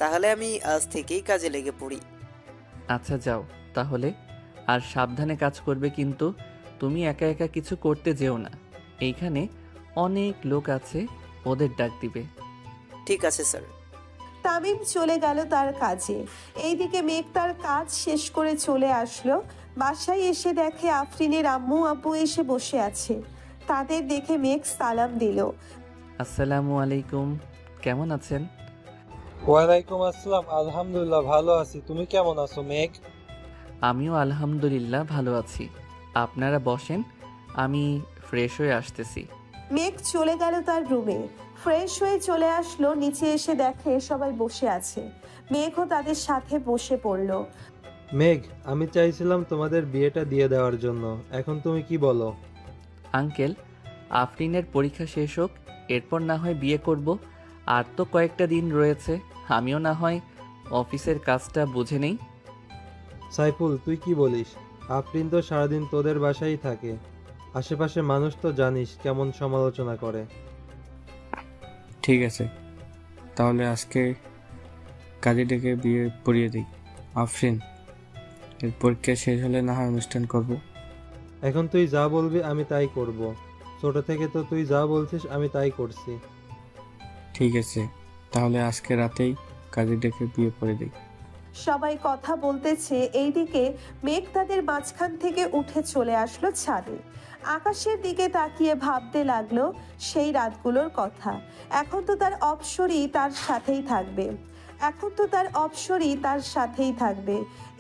তাহলে আমি আজ থেকেই কাজে লেগে পড়ি। আচ্ছা যাও তাহলে, আর সাবধানে কাজ করবে কিন্তু। তুমি একা একা কিছু করতে যেও না, এইখানে অনেক লোক আছে, ওদের ডাক দিবে। ঠিক আছে স্যার। তামিম চলে গেল তার কাজে। এইদিকে মেঘ তার কাজ শেষ করে চলে আসলো। বাসায় এসে দেখে আফরিনের আম্মু আব্বু এসে বসে আছে। তাদের দেখে মেঘ সালাম দিল। আসসালামু আলাইকুম, কেমন আছেন? ওয়ালাইকুম আসসালাম, আলহামদুলিল্লাহ ভালো আছি। তুমি কেমন আছো মেঘ? আমিও আলহামদুলিল্লাহ ভালো আছি। আপনারা বসেন, আমি ফ্রেশ হয়ে আসতেছি। মেঘ চলে গেল তার রুমে। ফ্রেশ হয়ে চলে আসলো, নিচে এসে দেখে সবাই বসে আছে। মেঘও তাদের সাথে বসে পড়ল। মেঘ, আমি চাইছিলাম তোমাদের বিয়েটা দিয়ে দেওয়ার জন্য, এখন তুমি কি বলো? আঙ্কেল, আফরিনের পরীক্ষা শেষ হোক, এরপর না হয় বিয়ে করব। আর তো কয়েকটা দিন রয়েছে, আমিও না হয় অফিসের কাজটা বুঝে নেই। সাইফুল, তুই কি বলিস? আফরিন তো সারাদিন তোদের বাসায় থাকে, আশেপাশে মানুষ তো জানিস কেমন সমালোচনা করে। ঠিক আছে, তাহলে আজকে কাজে ডেকে বিয়ে পড়িয়ে দিই। আফরিন, এর পরীক্ষা শেষ হলে না হয় অনুষ্ঠান করব। এখন তুই যা বলবি আমি তাই করব। ছোট থেকে তো তুই যা বলছিস আমি তাই করছি। ঠিক আছে, তাহলে আজকে রাতেই কাজে ডেকে বিয়ে পড়ে দিই। সবাই কথা বলতেছে, এইদিকে মেঘ তাদের মাঝখান থেকে উঠে চলে আসলো ছাদে। আকাশের দিকে তাকিয়ে ভাবতে লাগলো সেই রাতগুলোর কথা। এখন তো তার অপসরই তার সাথেই থাকবে, এখন তো তার অপসরই তার সাথেই থাকবে।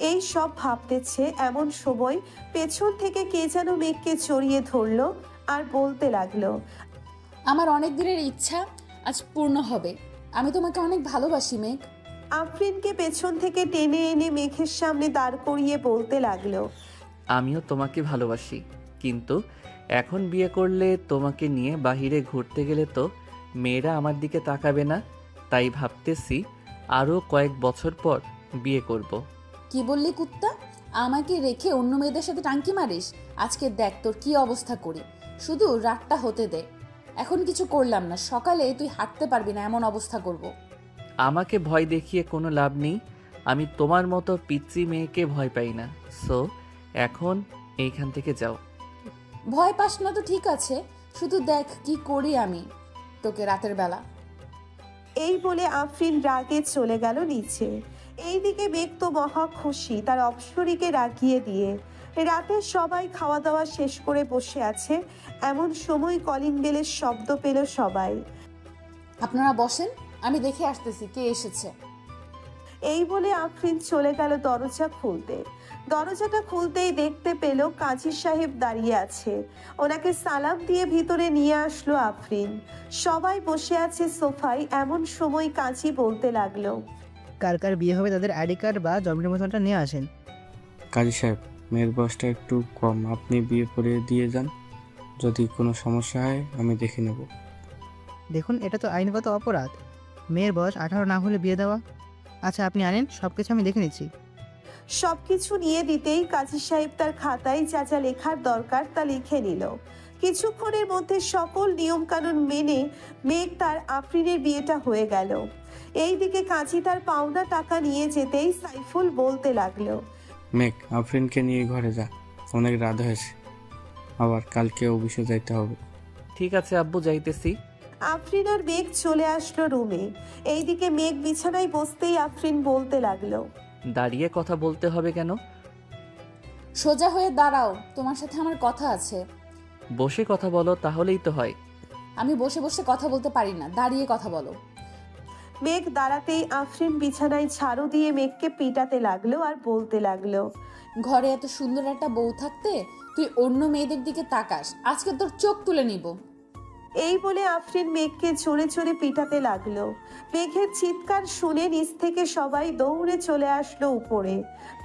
এই সব ভাবতেছে, এমন সময় পেছন থেকে কে যেন মেঘকে জড়িয়ে ধরলো আর বলতে লাগলো, আমার অনেক দিনের ইচ্ছা আজ পূর্ণ হবে। আমি তোমাকে অনেক ভালোবাসি মেঘ। আফরিনকে পেছন থেকে টেনে এনে মেঘের সামনে দাঁড় করিয়ে বলতে লাগলো, আমিও তোমাকে ভালোবাসি, কিন্তু এখন বিয়ে করলে তোমাকে নিয়ে বাহিরে ঘুরতে গেলে তো মেয়েরা আমার দিকে তাকাবে না, তাই ভাবতেছি আরও কয়েক বছর পর বিয়ে করব। কি বললি কুত্তা? আমাকে রেখে অন্য মেয়েদের সাথে টাঙ্কি মারিস? আজকে দেখ তোর কি অবস্থা করি, শুধু রাতটা হতে দে। এখন কিছু করলাম না, সকালে তুই হাঁটতে পারবি না এমন অবস্থা করব। আমাকে ভয় দেখিয়ে কোনো লাভ নেই, আমি তোমার মতো পিচ্চি মেয়েকে ভয় পাই না। সো এখন এইখান থেকে যাও। ভয় পাস না তো ঠিক আছে, শুধু দেখ কি করি আমি তোকে রাতের বেলা। এই বলে আফরিন রাগে চলে গেল নিচে। এইদিকে মেঘ তো মহা খুশি তার অপসরীকে রাগিয়ে দিয়ে। রাতে সবাই খাওয়া দাওয়া শেষ করে বসে আছে। এমন সময় কলিং বেলের শব্দ পেল সবাই। আপনারা বসেন, আমি দেখে আসতেছি কে এসেছে। এই বলে আফরিন চলে গেল দরজা খুলতে। দরজাটা খুলতেই দেখতে পেল কাজী সাহেব দাঁড়িয়ে আছে। ওনাকে সালাম দিয়ে ভিতরে নিয়ে আসলো আফরিন। সবাই বসে আছে সোফায়। এমন সময় কাজী বলতে লাগলো, কার কার বিয়ে হবে তাদের আইডি কার্ড বা জন্ম নিবন্ধনটা নিয়ে আসেন। কাজী সাহেব, মেয়ের বয়সটা একটু কম, আপনি বিয়ে করে দিয়ে যান। যদি কোনো সমস্যা হয় আমি দেখে নেব। দেখুন, এটা তো আইনগত অপরাধ, মেয়ের বয়স 18 না হলে বিয়ে দেওয়া। আচ্ছা আপনি আনেন, সব কিছু আমি দেখে নিচ্ছি। সবকিছু নিয়ে দিতেই কাজী সাহেব তার খাতায় যা যা লেখার দরকার তা লিখে নিল। কিছুক্ষণের মধ্যে সকল নিয়মকানুন মেনে মেঘ তার আফরিনের বিয়েটা হয়ে গেল। এইদিকে কাজী তার পাওনা টাকা নিয়ে যেতেই সাইফুল বলতে লাগলো, মেঘ, আফরিনকে নিয়ে ঘরে যা, অনেক রাত হয়েছে, আবার কালকে অফিসে যাইতে হবে। ঠিক আছে আব্বু, যাইতেছি। আফরিন আর মেঘ চলে আসলো রুমে। এইদিকে মেঘ বিছানায় বসতেই আফরিন বলতে লাগলো, দাঁড়িয়ে কথা বলতে হবে কেন? সোজা হয়ে দাঁড়াও, তোমার সাথে আমার কথা আছে। বসে কথা বলো, তাহলেই তো হয়। আমি বসে বসে কথা বলতে পারি না, দাঁড়িয়ে কথা বলো। মেঘ দাঁড়াতেই আফরিন বিছানায় ঝাড়ু দিয়ে মেঘকে পিটাতে লাগলো আর বলতে লাগলো, ঘরে এত সুন্দর একটা বউ থাকতে তুই অন্য মেয়েদের দিকে তাকাস, আজকে তোর চোখ তুলে নিব। এই বলে আফরিন মেঘকে চড়ে চড়ে পিটাতে লাগলো। মেঘের চিৎকার শুনে নিচ থেকে সবাই দৌড়ে চলে আসলো উপরে।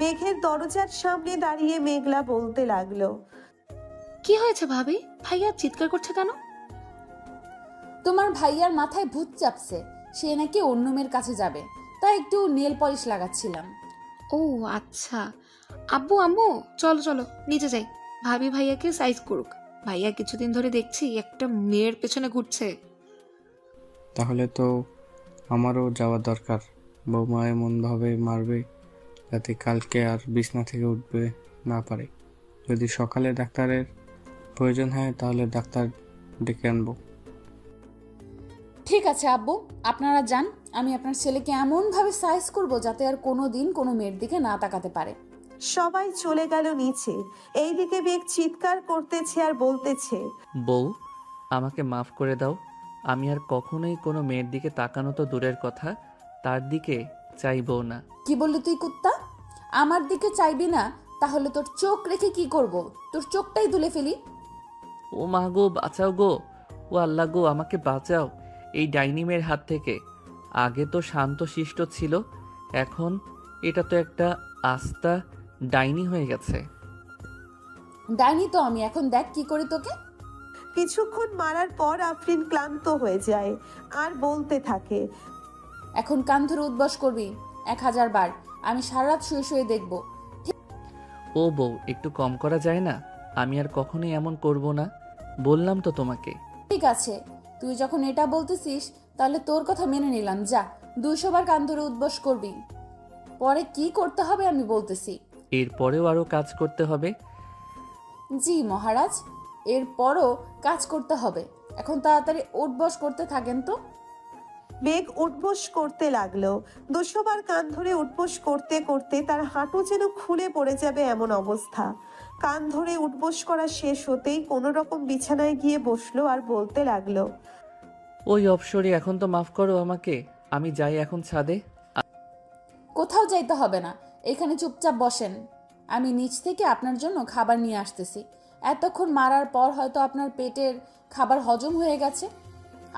মেঘের দরজার সামনে দাঁড়িয়ে মেঘলা বলতে লাগলো, কি হয়েছে ভাবি? ভাইয়া চিৎকার করছে কেন? তোমার ভাইয়ার মাথায় ভূত চাপছে, সে নাকি অন্য মেয়ের কাছে যাবে, তাই একটু নেল পলিশ লাগাচ্ছিলাম। ও আচ্ছা। আব্বু আম্মু চলো চলো নিচে যাই, ভাবি ভাইয়াকে সাইজ করুক। ভাইয়া কিছুদিন ধরে দেখছি একটা মেয়ের পেছনে ঘুরছে। তাহলে তো আমারও যাওয়া দরকার। বৌমা এমনভাবে মারবে যাতে কালকে আর বিছনা থেকে উঠবে না পারে। যদি সকালে ডাক্তারের প্রয়োজন হয় তাহলে ডাক্তার ডেকে আনবো। ঠিক আছে আব্বু, আপনারা যান, আমি আপনার ছেলেকে এমনভাবে সাইজ করব যাতে আর কোনো দিন কোনো মেয়ের দিকে না তাকাতে পারে। সবাই চলে গেল নিচে। এইদিকে মেঘ চিৎকার করতেছে আর বলতেছে, বউ, আমাকে মাফ করে দাও। আমি আর কখনোই কোনো মেয়ের দিকে তাকানো তো দূরের কথা, তার দিকে চাইবও না। কি বললি তুই কুত্তা? আমার দিকে চাইবি না? তাহলে তোর চোখ রেখে কি করব? তোর চোখটাই তুলে ফেলি। ও মা গো, বাঁচাও গো, ও আল্লাহ গো, আমাকে বাঁচাও এই ডাইনিমের হাত থেকে। আগে তো শান্ত শিষ্ট ছিল, এখন এটা তো একটা আস্তা ডাইনি হয়ে গেছে। ডাইনি তো আমি, এখন দেখ কি করি তোকে। কিছুক্ষণ মারার পর আফরিন ক্লান্ত হয়ে যায় আর বলতে থাকে, এখন কান ধরে উদ্বাস করবি 1000 বার, আমি সারা রাত শুয়ে শুয়ে দেখব। ও বউ, একটু কম করা যায় না? আমি আর কখনোই এমন করব না, বললাম তো তোমাকে। ঠিক আছে, তুই যখন এটা বলতেছিস তাহলে তোর কথা মেনে নিলাম। যা, 200 বার কান ধরে উদ্বাস করবি। পরে কি করতে হবে আমি বলতেছি। এরপরেও আরো কাজ করতে হবে? জি মহারাজ, এরপরও কাজ করতে হবে। এখন তাড়াতাড়ি উঠবস করতে থাকেন তো। মেঘ উঠবোস করতে লাগলো। 200 বার কান ধরে উঠবোস করতে করতে তার হাঁটু যেন খুলে পড়ে যাবে এমন অবস্থা। কান ধরে উঠবোস করা শেষ হতেই কোনো রকম বিছানায় গিয়ে বসলো আর বলতে লাগলো, ওই অপসরি, এখন তো মাফ করো আমাকে, আমি যাই এখন ছাদে। কোথাও যাইতে হবে না, এখানে চুপচাপ বসেন। আমি নিচ থেকে আপনার জন্য খাবার নিয়ে আসতেছি। এতক্ষণ মারার পর হয়তো আপনার পেটের খাবার হজম হয়ে গেছে,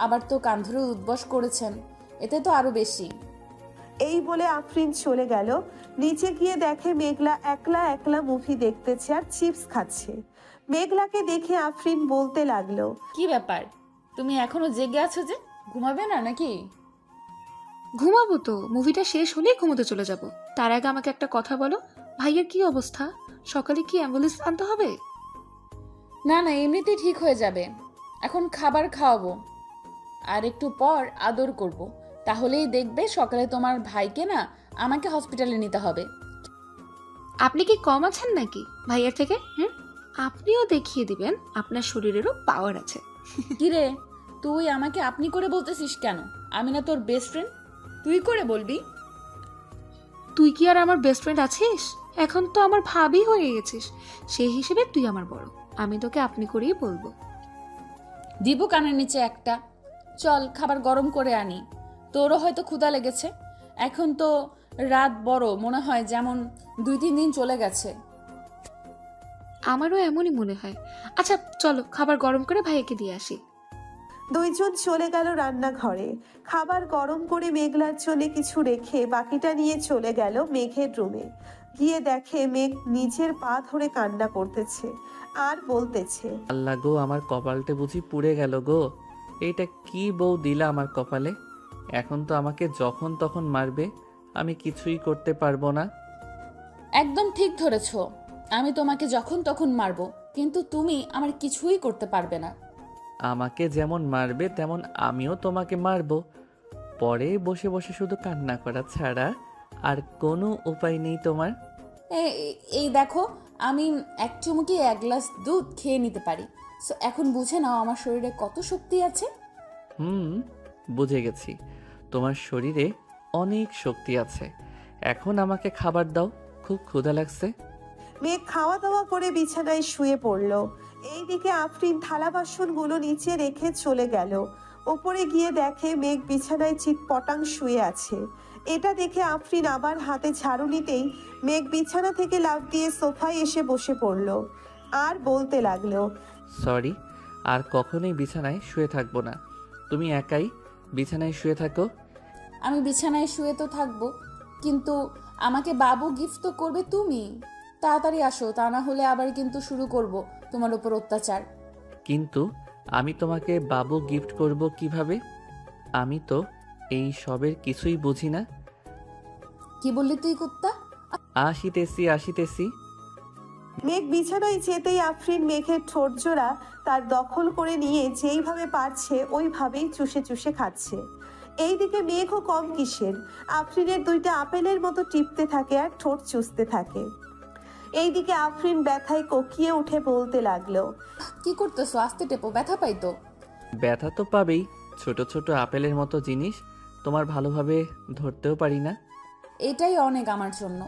আবার তো কান ধরে উদ্বাস করেছেন, এতে তো আরো বেশি। এই বলে আফরিন চলে গেল। নিচে গিয়ে দেখে মেঘলা একলা একলা মুভি দেখতেছে আর চিপস খাচ্ছে। মেঘলাকে দেখে আফরিন বলতে লাগলো, কি ব্যাপার, তুমি এখনো জেগে আছো যে? ঘুমাবে না নাকি? ঘুমাবো তো, মুভিটা শেষ হলেই ঘুমোতে চলে যাব। তার আগে আমাকে একটা কথা বলো, ভাইয়ের কি অবস্থা? সকালে কি অ্যাম্বুলেন্স আনতে হবে? না না, এমনিতেই ঠিক হয়ে যাবে। এখন খাবার খাওয়াবো আর একটু পর আদর করব, তাহলেই দেখবে সকালে তোমার ভাইকে না আমাকে হসপিটালে নিতে হবে। আপনি কি কম আছেন নাকি ভাইয়ের থেকে? আপনিও দেখিয়ে দিবেন আপনার শরীরেরও পাওয়ার আছে। কিরে, তুই আমাকে আপনি করে বলতেছিস কেন? আমি না তোর বেস্ট ফ্রেন্ড, তুই করে বলবি? তুই কি আর আমার বেস্ট ফ্রেন্ড আছিস? এখন তো আমার ভাবি হয়ে গেছিস, সেই হিসেবে তুই আমার বড়, আমি তোকে আপনি করেই বলবো। দিব কানের নিচে একটা। চল খাবার গরম করে আনি, তোরও হয়তো ক্ষুধা লেগেছে। এখন তো রাত বড়, মনে হয় যেমন 2-3 দিন চলে গেছে। আমারও এমনই মনে হয়। আচ্ছা চলো খাবার গরম করে ভাইয়াকে দিয়ে আসি। দুইজন চলে গেল রান্নাঘরে। খাবার গরম করে মেঘলার জন্য কিছু রেখে বাকিটা নিয়ে চলে গেল মেঘের রুমে। গিয়ে দেখে মেঘ নিজের পা ধরে কান্না করতেছে আর বলতেছে, আল্লাহ গো, আমার কপালটা বুঝি পুড়ে গেল গো। এইটা কি বউ দিলা আমার কপালে? এখন তো আমাকে যখন তখন মারবে, আমি কিছুই করতে পারবো না। একদম ঠিক ধরেছ, আমি তোমাকে যখন তখন মারবো, কিন্তু তুমি আমার কিছুই করতে পারবে না। আমাকে যেমন মারবে তেমন আমিও তোমাকে মারবো। পরে বসে বসে শুধু কান্না করা ছাড়া আর কোনো উপায় নেই তোমার। এই দেখো, আমি এক চুমুকি 1 গ্লাস দুধ খেয়ে নিতে পারি। সো এখন বুঝে নাও আমার শরীরে কত শক্তি আছে। বুঝে গেছি, তোমার শরীরে অনেক শক্তি আছে। এখন আমাকে খাবার দাও, খুব ক্ষুধা লাগছে। মেঘ খাওয়া দাওয়া করে বিছানায় শুয়ে পড়ল। এইদিকে আফরিন থালা বাসনগুলো নিচে রেখে চলে গেল। ওপরে গিয়ে দেখে মেঘ বিছানায় চিৎপটাং শুয়ে আছে। এটা দেখে আফরিন আবার হাতে ঝাড়ু নিতেই মেঘ বিছানা থেকে লাফ দিয়ে সোফায় এসে বসে পড়ল আর বলতে লাগলো, সরি, আর কখনোই বিছানায় শুয়ে থাকবো না। তুমি একাই বিছানায় শুয়ে থাকো। আমি বিছানায় শুয়ে তো থাকবো, কিন্তু আমাকে বাবু গিফট তো করবে তুমি। তাড়াতাড়ি আসো, তা না হলে আবার কিন্তু শুরু করব তোমার উপর অত্যাচার। কিন্তু আমি তোমাকে বাবু গিফট করব কিভাবে? আমি তো এই সবের কিছুই বুঝি না। কি বললি তুই কুত্তা? আসিতেছি। মেঘ বিছানায় যেতেই আফরিন মেঘের ঠোঁট জোড়া তার দখল করে নিয়ে যেইভাবে পারছে ওইভাবেই চুষে চুষে খাচ্ছে। এইদিকে মেঘও কম কিসের, আফরিনের 2টা আপেলের মতো টিপতে থাকে আর ঠোঁট চুষতে থাকে। এইদিকে আফরিন ব্যথায় কোকিয়ে উঠে বলতে লাগলো, কি করতেছো? আস্তে টেপো, ব্যথা পাই তো। ব্যথা তো পাবেই, ছোট ছোট আপেলের মতো জিনিস তোমার ভালোভাবে ধরতেও পারি না। এটাই অনেক আমার জন্য।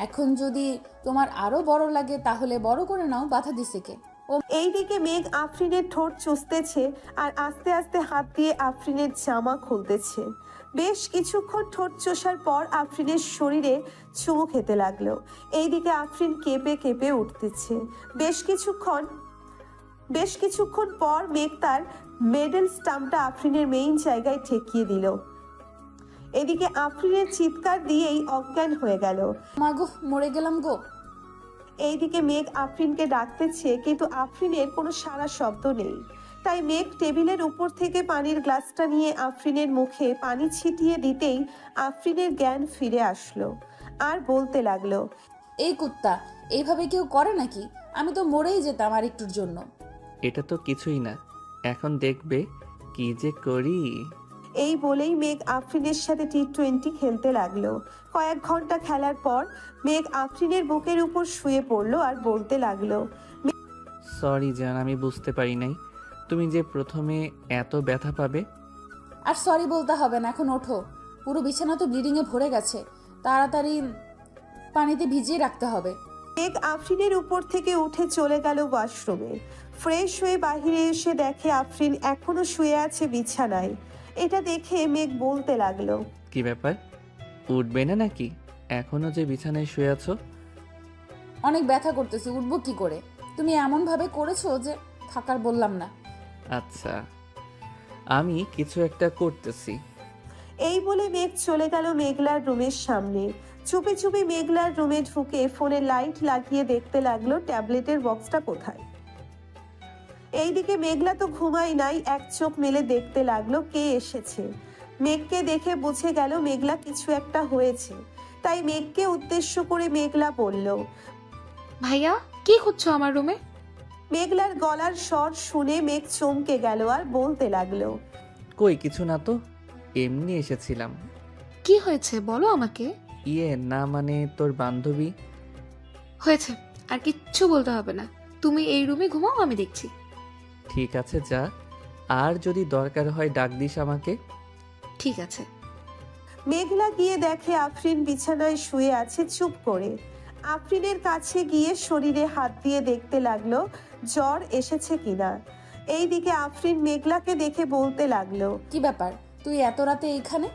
এখন যদি তোমার আরো বড় লাগে তাহলে বড় করে নাও, বাধা দিছে কে? এইদিকে মেঘ আফরিনের ঠোঁট চুষতেছে আর আস্তে আস্তে হাত দিয়ে আফরিনের জামা খুলতেছে। বেশ কিছুক্ষণ ঠোঁট চষার পর আফরিনের শরীরে চুমু খেতে লাগলো। এইদিকে আফরিন কেঁপে কেঁপে উঠতেছে। বেশ কিছুক্ষণ পর মেঘ তার মেডেল স্টাম্পটা আফরিনের মেইন জায়গায় ঠেকিয়ে দিল। এদিকে আফরিনের চিৎকার দিয়েই অজ্ঞান হয়ে গেল। মাগো, মরে গেলাম গো। এইদিকে মেঘ আফরিনকে ডাকতেছে, কিন্তু আফরিনের কোনো সাড়া শব্দ নেই। তাই মেঘ টেবিলের উপর থেকে পানির গ্লাসটা নিয়ে আফরিনের মুখে পানি ছিটিয়ে দিতেই আফরিনের জ্ঞান ফিরে আসলো আর বলতে লাগলো, এই কুত্তা, এইভাবে কেউ করে নাকি? আমি তো মরেই যেতাম আর একটুর জন্য। এটা তো কিছুই না, এখন দেখবে কি যে করি। এই বলেই মেঘ আফরিনের সাথে টি20 খেলতে লাগলো। কয়েক ঘন্টা খেলার পর মেঘ আফরিনের বুকের উপর শুয়ে পড়লো আর বলতে লাগলো, সরি জান, আমি বুঝতে পারি নাই তুমি যে প্রথমে এত ব্যথা পাবে। আর সরি বলতে হবে না, এখন ওঠো। পুরো বিছানা তো ব্লিডিং এ ভরে গেছে, তাড়াতাড়ি পানিতে ভিজিয়ে রাখতে হবে। মেঘ আফরিনের উপর থেকে উঠে চলে গেল ওয়াশরুমে। ফ্রেশ হয়ে বাহিরে এসে দেখে আফরিন এখনো শুয়ে আছে বিছানায়। এটা দেখে মেঘ বলতে লাগলো, কি ব্যাপার, উঠবে না নাকি? এখনো যে বিছানায় শুয়ে আছো। অনেক ব্যথা করতেছে, উঠবো কি করে? তুমি এমন ভাবে করেছো যে থাকার বললাম না। আচ্ছা, আমি কিছু একটা করতেছি। এই বলে মেঘ চলে গেল মেঘলার রুমের সামনে। চুপি চুপি মেঘলার রুমে ঢুকে ফোনে লাইট লাগিয়ে দেখতে লাগলো ট্যাবলেটের বক্সটা কোথায়। এইদিকে মেঘলা তো ঘুমাই নাই, এক চোখ মেলে দেখতে লাগলো কে এসেছে। মেঘকে দেখে বুঝে গেল মেঘলা কিছু একটা হয়েছে, তাই মেঘকে উদ্দেশ্য করে মেঘলা বলল, ভাইয়া, কি খুঁজছো আমার রুমে? মেঘলার গলার স্বর শুনে মেঘ চমকে গেল আর বলতে লাগলো, কই কিছু না তো, এমনি এসেছিলাম। কি হয়েছে বলো আমাকে। না মানে তোর বান্ধবী। হয়েছে, আর কিচ্ছু বলতে হবে না। তুমি এই রুমে ঘুমাও, আমি দেখছি। ঠিক আছে যা, আর যদি দরকার হয় ডাক দিস আমাকে। ঠিক আছে। মেঘলা গিয়ে দেখে আফরিন বিছানায় শুয়ে আছে চুপ করে। আফরিনের কাছে গিয়ে শরীরে হাত দিয়ে দেখতে লাগলো জ্বর এসেছে কিনা। এইদিকে আফরিন মেঘলাকে দেখে বলতে লাগলো, কি ব্যাপার, তুই এত রাতে এইখানে?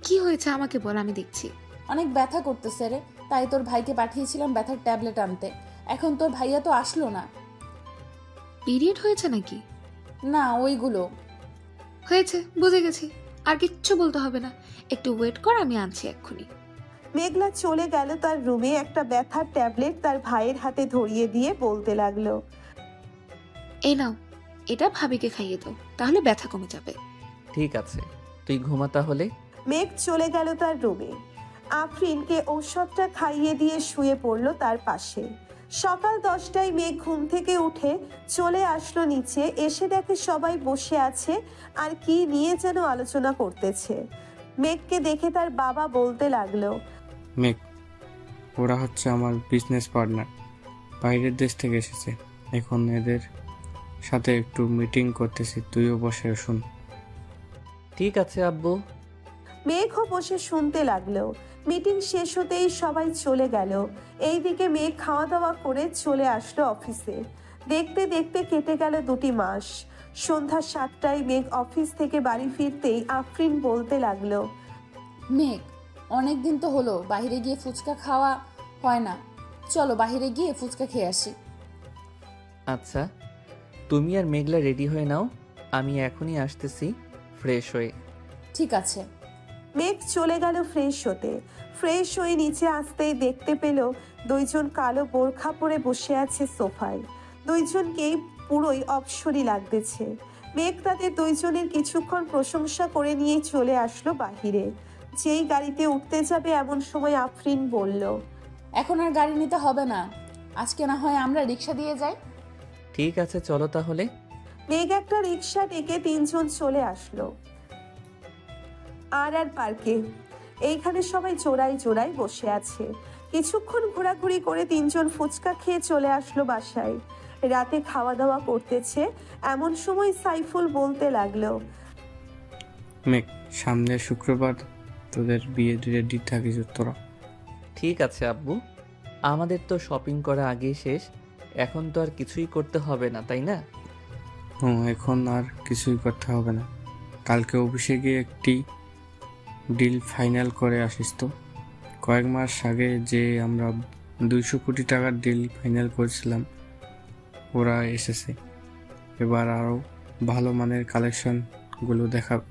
কি হয়েছে আমাকে বল, আমি দেখছি। অনেক ব্যথা করতেছে রে, তাই তোর ভাইকে পাঠিয়েছিলাম ব্যথার ট্যাবলেট আনতে। এখন তোর ভাইয়া তো আসলো না। পিরিয়ড হয়েছে নাকি? না, ওইগুলো হয়েছে, বুঝে গেছি। আর কিচ্ছু বলতে হবে না, একটু ওয়েট কর, আমি আনছি এক্ষুনি। মেঘলা চলে গেল তার রুমে। একটা ব্যথার ট্যাবলেট তার ভাইয়ের হাতে ধরিয়ে দিয়ে বলতে লাগলো, এই নাও, এটা ভাবিকে খাইয়ে দাও, তাহলে ব্যথা কমে যাবে। ঠিক আছে, তুই ঘুমা তাহলে। মেঘ চলে গেল তার রুমে। আফরিনকে ঔষধটা খাইয়ে দিয়ে শুয়ে পড়ল তার পাশে। সকাল 10টায় মেঘ ঘুম থেকে উঠে চলে আসলো নিচে। এসে দেখে সবাই বসে আছে আর কি নিয়ে যেন আলোচনা করতেছে। মেঘকে দেখে তার বাবা বলতে লাগলো, মেঘ, ওরা হচ্ছে আমার বিজনেস পার্টনার, বাইরের দেশ থেকে এসেছে। এখন এদের সাথে একটু মিটিং করতেছি, তুইও বসে শুন। ঠিক আছে আব্বু। মেঘও বসে শুনতে লাগলো। মিটিং শেষ হতেই সবাই চলে গেল। এইদিকে মেঘ খাওয়া দাওয়া করে চলে আসলো অফিসে। দেখতে দেখতে কেটে গেল 2টি মাস। সন্ধ্যা 7টায় মেঘ অফিস থেকে বাড়ি ফিরতেই আফরিন বলতে লাগলো, মেঘ, অনেক দিন তো হলো বাইরে গিয়ে ফুচকা খাওয়া হয় না, চলো বাইরে গিয়ে ফুচকা খেয়ে আসি। আচ্ছা, তুমি আর মেঘলা রেডি হয়ে নাও, আমি এখনই আসতেছি ফ্রেশ হয়ে। ঠিক আছে। মেঘ চলে গেল ফ্রেশ হতে। ফ্রেশ হয়ে নিচে আসতেই দেখতে পেল 2জন কালো বোরখা পরে বসে আছে সোফায়। 2জনকেই পুরোই অপসরী লাগতেছে। মেঘ তাদের 2জনের কিছুক্ষণ প্রশংসা করে নিয়ে চলে আসলো বাহিরে। যেই গাড়িতে উঠতে যাবে এমন সময় আফরিন বলল, এখন আর গাড়ি নিতে হবে না, আজকে না হয় আমরা রিক্সা দিয়ে যাই। ঠিক আছে, চলো তাহলে। মেঘ একটা রিক্সা ডেকে 3জন চলে আসলো আর পার্কে। এইখানে সবাই জোড়ায় জোড়ায় বসে আছে। কিছুক্ষণ ঘোরাঘুরি করে 3জন ফুচকা খেয়ে চলে আসলো বাসায়। রাতে খাওয়া দাওয়া করতেছে এমন সময় সাইফুল বলতে লাগলো, মেঘ, সামনের শুক্রবার তোদের বিয়ে রেডি থাকিস তোরা। ঠিক আছে আব্বু, আমাদের তো শপিং করা আগেই শেষ, এখন তো আর কিছুই করতে হবে না, তাই না? এখন আর কিছুই করতে হবে না। কালকে অফিসে গিয়ে একটি ডিল ফাইনাল করে আসিস তো। কয়েক মাস আগে যে আমরা 200 কোটি টাকার ডিল ফাইনাল করেছিলাম, ওরা এসেছে। এবার আরও ভালো মানের কালেকশনগুলো দেখাবে।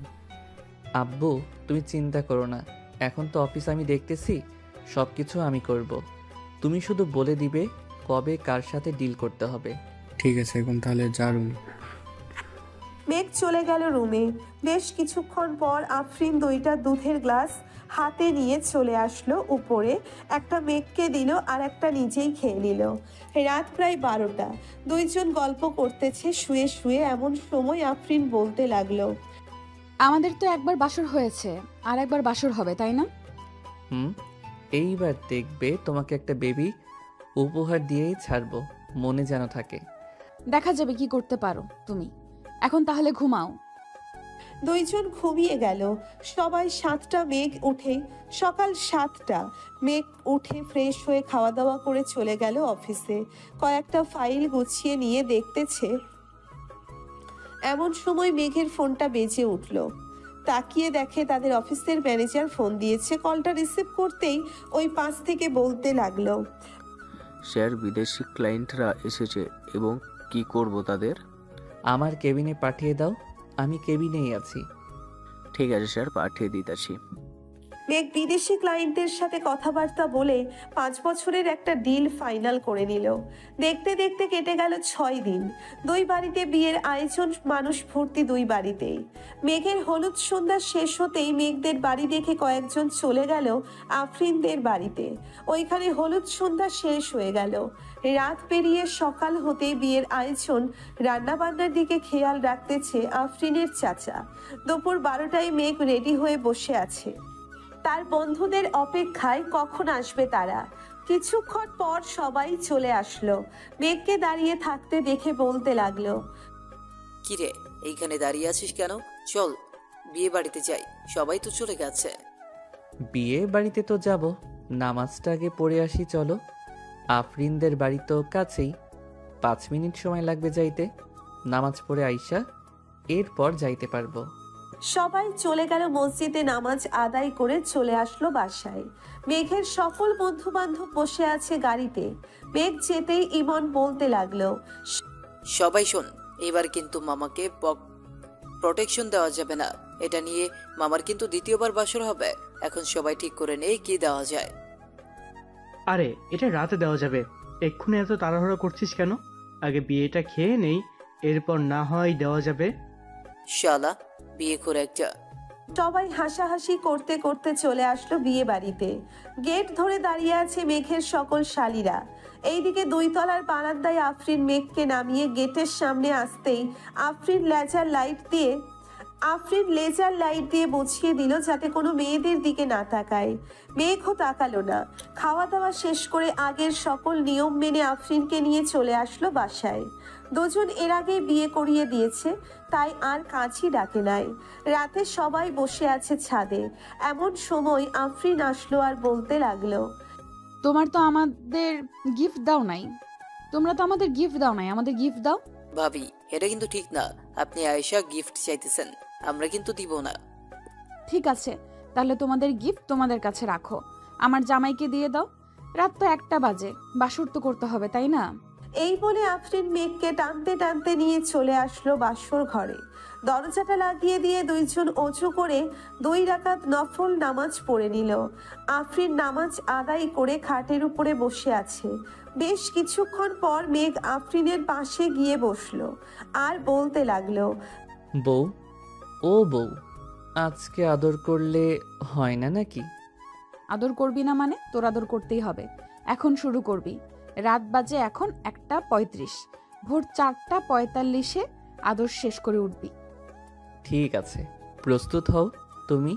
আব্বু, তুমি চিন্তা করো না, এখন তো অফিস আমি দেখতেছি, সব কিছু আমি করব। তুমি শুধু বলে দিবে কবে কার সাথে ডিল করতে হবে। ঠিক আছে, এখন তাহলে যা রুমে। মেঘ চলে গেল রুমে। বেশ কিছুক্ষণ পর আফরিন 2টা দুধের গ্লাস হাতে নিয়ে চলে আসলো উপরে। একটা মেঘকে দিল আর একটা নিজেই খেয়ে নিল। রাত প্রায় 12টা। 2জন গল্প করতেছে শুয়ে শুয়ে। এমন সময় আফরিন বলতে লাগলো, আমাদের তো একবার বাসর হয়েছে, আর একবার বাসর হবে, তাই না? এইবার দেখবে তোমাকে একটা বেবি উপহার দিয়েই ছাড়বো, মনে যেন থাকে। দেখা যাবে কি করতে পারো তুমি। এখন তাহলে ঘুমাও। 2জন ঘুমিয়ে গেল। সবাই 7টা মেঘ উঠে সকাল 7টা মেঘ উঠে ফ্রেশ হয়ে খাওয়া দাওয়া করে চলে গেল অফিসে। কয়েকটা ফাইল গুছিয়ে নিয়ে দেখতেছে এমন সময় মেঘের ফোনটা বেজে উঠল। তাকিয়ে দেখে তাদের অফিসের ম্যানেজার ফোন দিয়েছে। কলটা রিসিভ করতেই ওই পাশ থেকে বলতে লাগলো, স্যার, বিদেশি ক্লায়েন্টরা এসেছে এবং কি করব তাদের? আমার কেবিনে পাঠিয়ে দাও, আমি কেবিনেই আছি। ঠিক আছে স্যার, পাঠিয়ে দিতেছি। মেঘ বিদেশি ক্লায়েন্টের সাথে কথাবার্তা বলে 5 বছরের একটা ডিল ফাইনাল করে নিল। দেখতে দেখতে কেটে গেল 6 দিন। 2 বাড়িতে বিয়ের আয়োজন, মানুষ ভর্তি 2 বাড়িতেই। মেঘের হলুদ সন্ধ্যা শেষ হতেই মেঘদের বাড়ি দেখে কয়েকজন চলে গেল আফরিনদের বাড়িতে। ওইখানে হলুদ সন্ধ্যা শেষ হয়ে গেল। রাত পেরিয়ে সকাল হতে বিয়ের আয়োজন, রান্নাবান্নার দিকে খেয়াল রাখতেছে আফরিনের চাচা। দুপুর 12টায় মেঘ রেডি হয়ে বসে আছে তার বন্ধুদের অপেক্ষায়, কখন আসবে তারা। কিছুক্ষণ পর সবাই চলে আসলো। মেঘকে দাঁড়িয়ে থাকতে দেখে বলতে লাগলো, কিরে, এইখানে দাঁড়িয়ে আছিস কেন? চল বিয়ে বাড়িতে যাই, সবাই তো চলে গেছে। বিয়ে বাড়িতে তো যাব, নামাজটা আগে পড়ে আসি চলো। আফরিনদের বাড়ি তো কাছেই, 5 মিনিট সময় লাগবে যাইতে। নামাজ পড়ে আইসা এরপর যাইতে পারবো। সবাই চলে গেল মসজিদে। নামাজ আদায় করে চলে আসলো বাসায়। মেঘের সকল বন্ধু বান্ধব বসে আছে গাড়িতে। মেঘ যেতেই ইমন বলতে লাগলো, সবাই শোন, এবার কিন্তু প্রোটেকশন দেওয়া যাবে না। এটা নিয়ে মামার কিন্তু দ্বিতীয়বার বাসর হবে। এখন সবাই ঠিক করে নেই কি দেওয়া যায়। আরে এটা রাতে দেওয়া যাবে, এক্ষুনি এত তাড়াহুড়ো করছিস কেন? আগে বিয়েটা খেয়ে নেই, এরপর না হয় দেওয়া যাবে। শালা বিয়ে করে একটা। সবাই হাসাহাসি করতে করতে চলে আসলো বিয়ে বাড়িতে। গেট ধরে দাঁড়িয়ে আছে মেঘের সকল শালীরা। এইদিকে 2 তলার বারান্দায় আফরিন মেঘকে নামিয়ে গেটের সামনে আসতেই আফরিন লেজার লাইট দিয়ে বুঝিয়ে দিল যাতে কোনো মেয়েদের দিকে না তাকায়। মেঘও তাকালো না। খাওয়া দাওয়া শেষ করে আগের সকল নিয়ম মেনে আফরিনকে নিয়ে চলে আসলো বাসায়। দুজন এর আগে বিয়ে করিয়ে দিয়েছে, তাই আর কাছেই ডাকে নাই। রাতে সবাই বসে আছে ছাদে। এমন সময় আফরিন আসলো আর বলতে লাগলো, তোমরা তো আমাদের গিফট দাও নাই, আমাদের গিফট দাও। ভাবি এটা কিন্তু ঠিক না, আপনি আয়েশা গিফট চাইতেছেন, আমরা কিন্তু দিব না। ঠিক আছে, তাহলে তোমাদের গিফট তোমাদের কাছে রাখো, আমার জামাইকে দিয়ে দাও। রাত তো 1টা বাজে, বাসর তো করতে হবে, তাই না? এই বলে আফরিন মেঘকে টানতে টানতে নিয়ে চলে আসলো বাসর ঘরে। দরজাটা লাগিয়ে দিয়ে দুইজন অজু করে 2 রাকাত নফল নামাজ পড়ে নিল। আফরিন নামাজ আদায় করে খাটের উপরে বসে আছে। বেশ কিছুক্ষণ পর মেঘ আফরিনের পাশে গিয়ে বসলো আর বলতে লাগলো, বউ, ও বউ, আজকে আদর করলে হয় না নাকি? আদর করবি না মানে? তোর আদর করতেই হবে। এখন শুরু করবি। রাত বাজে এখন 1:35, ভোর 4:45-এ আদর শেষ করে উঠবি। ঠিক আছে, প্রস্তুত হও তুমি।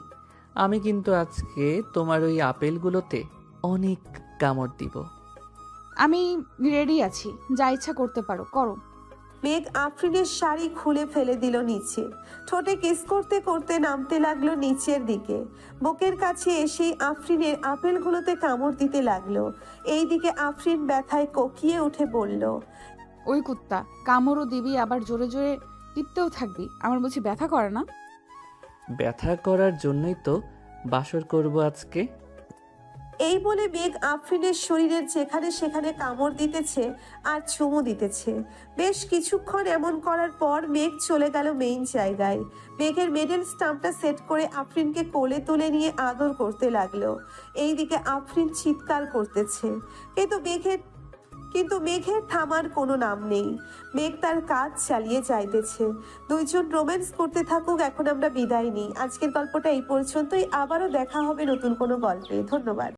আমি কিন্তু আজকে তোমার ওই আপেলগুলোতে অনেক কামড় দিব। আমি রেডি আছি, যা ইচ্ছা করতে পারো, করো। মেঘ আফরিনের শাড়ি খুলে ফেলে দিল নিচে। ঠোঁটে কিস করতে করতে নামতে লাগলো নিচের দিকে। বুকের কাছে এসেই আফরিনের আপেলগুলোতে কামড় দিতে লাগলো। এইদিকে আফরিন ব্যথায় কোকিয়ে উঠে বলল, ওই কুত্তা, কামড়ও দিবি আবার জোরে জোরে টিপতেও থাকবি, আমার বুঝি ব্যথা করে না? ব্যথা করার জন্যই তো বাসর করব আজকে। এই বলে মেঘ আফরিনের শরীরের যেখানে সেখানে কামড় দিতেছে আর চুমু দিতেছে। বেশ কিছুক্ষণ এমন করার পর মেঘ চলে গেল মেইন জায়গায়। মেঘের মেডেল স্টাম্পটা সেট করে আফরিনকে কোলে তুলে নিয়ে আদর করতে লাগলো। এইদিকে আফরিন চিৎকার করতেছে, কিন্তু মেঘের থামার কোনো নাম নেই। মেঘ তার কাজ চালিয়ে যাইতেছে। দুইজন রোম্যান্স করতে থাকুক, এখন আমরা বিদায় নিই। আজকের গল্পটা এই পর্যন্তই। আবারও দেখা হবে নতুন কোনো গল্পে। ধন্যবাদ।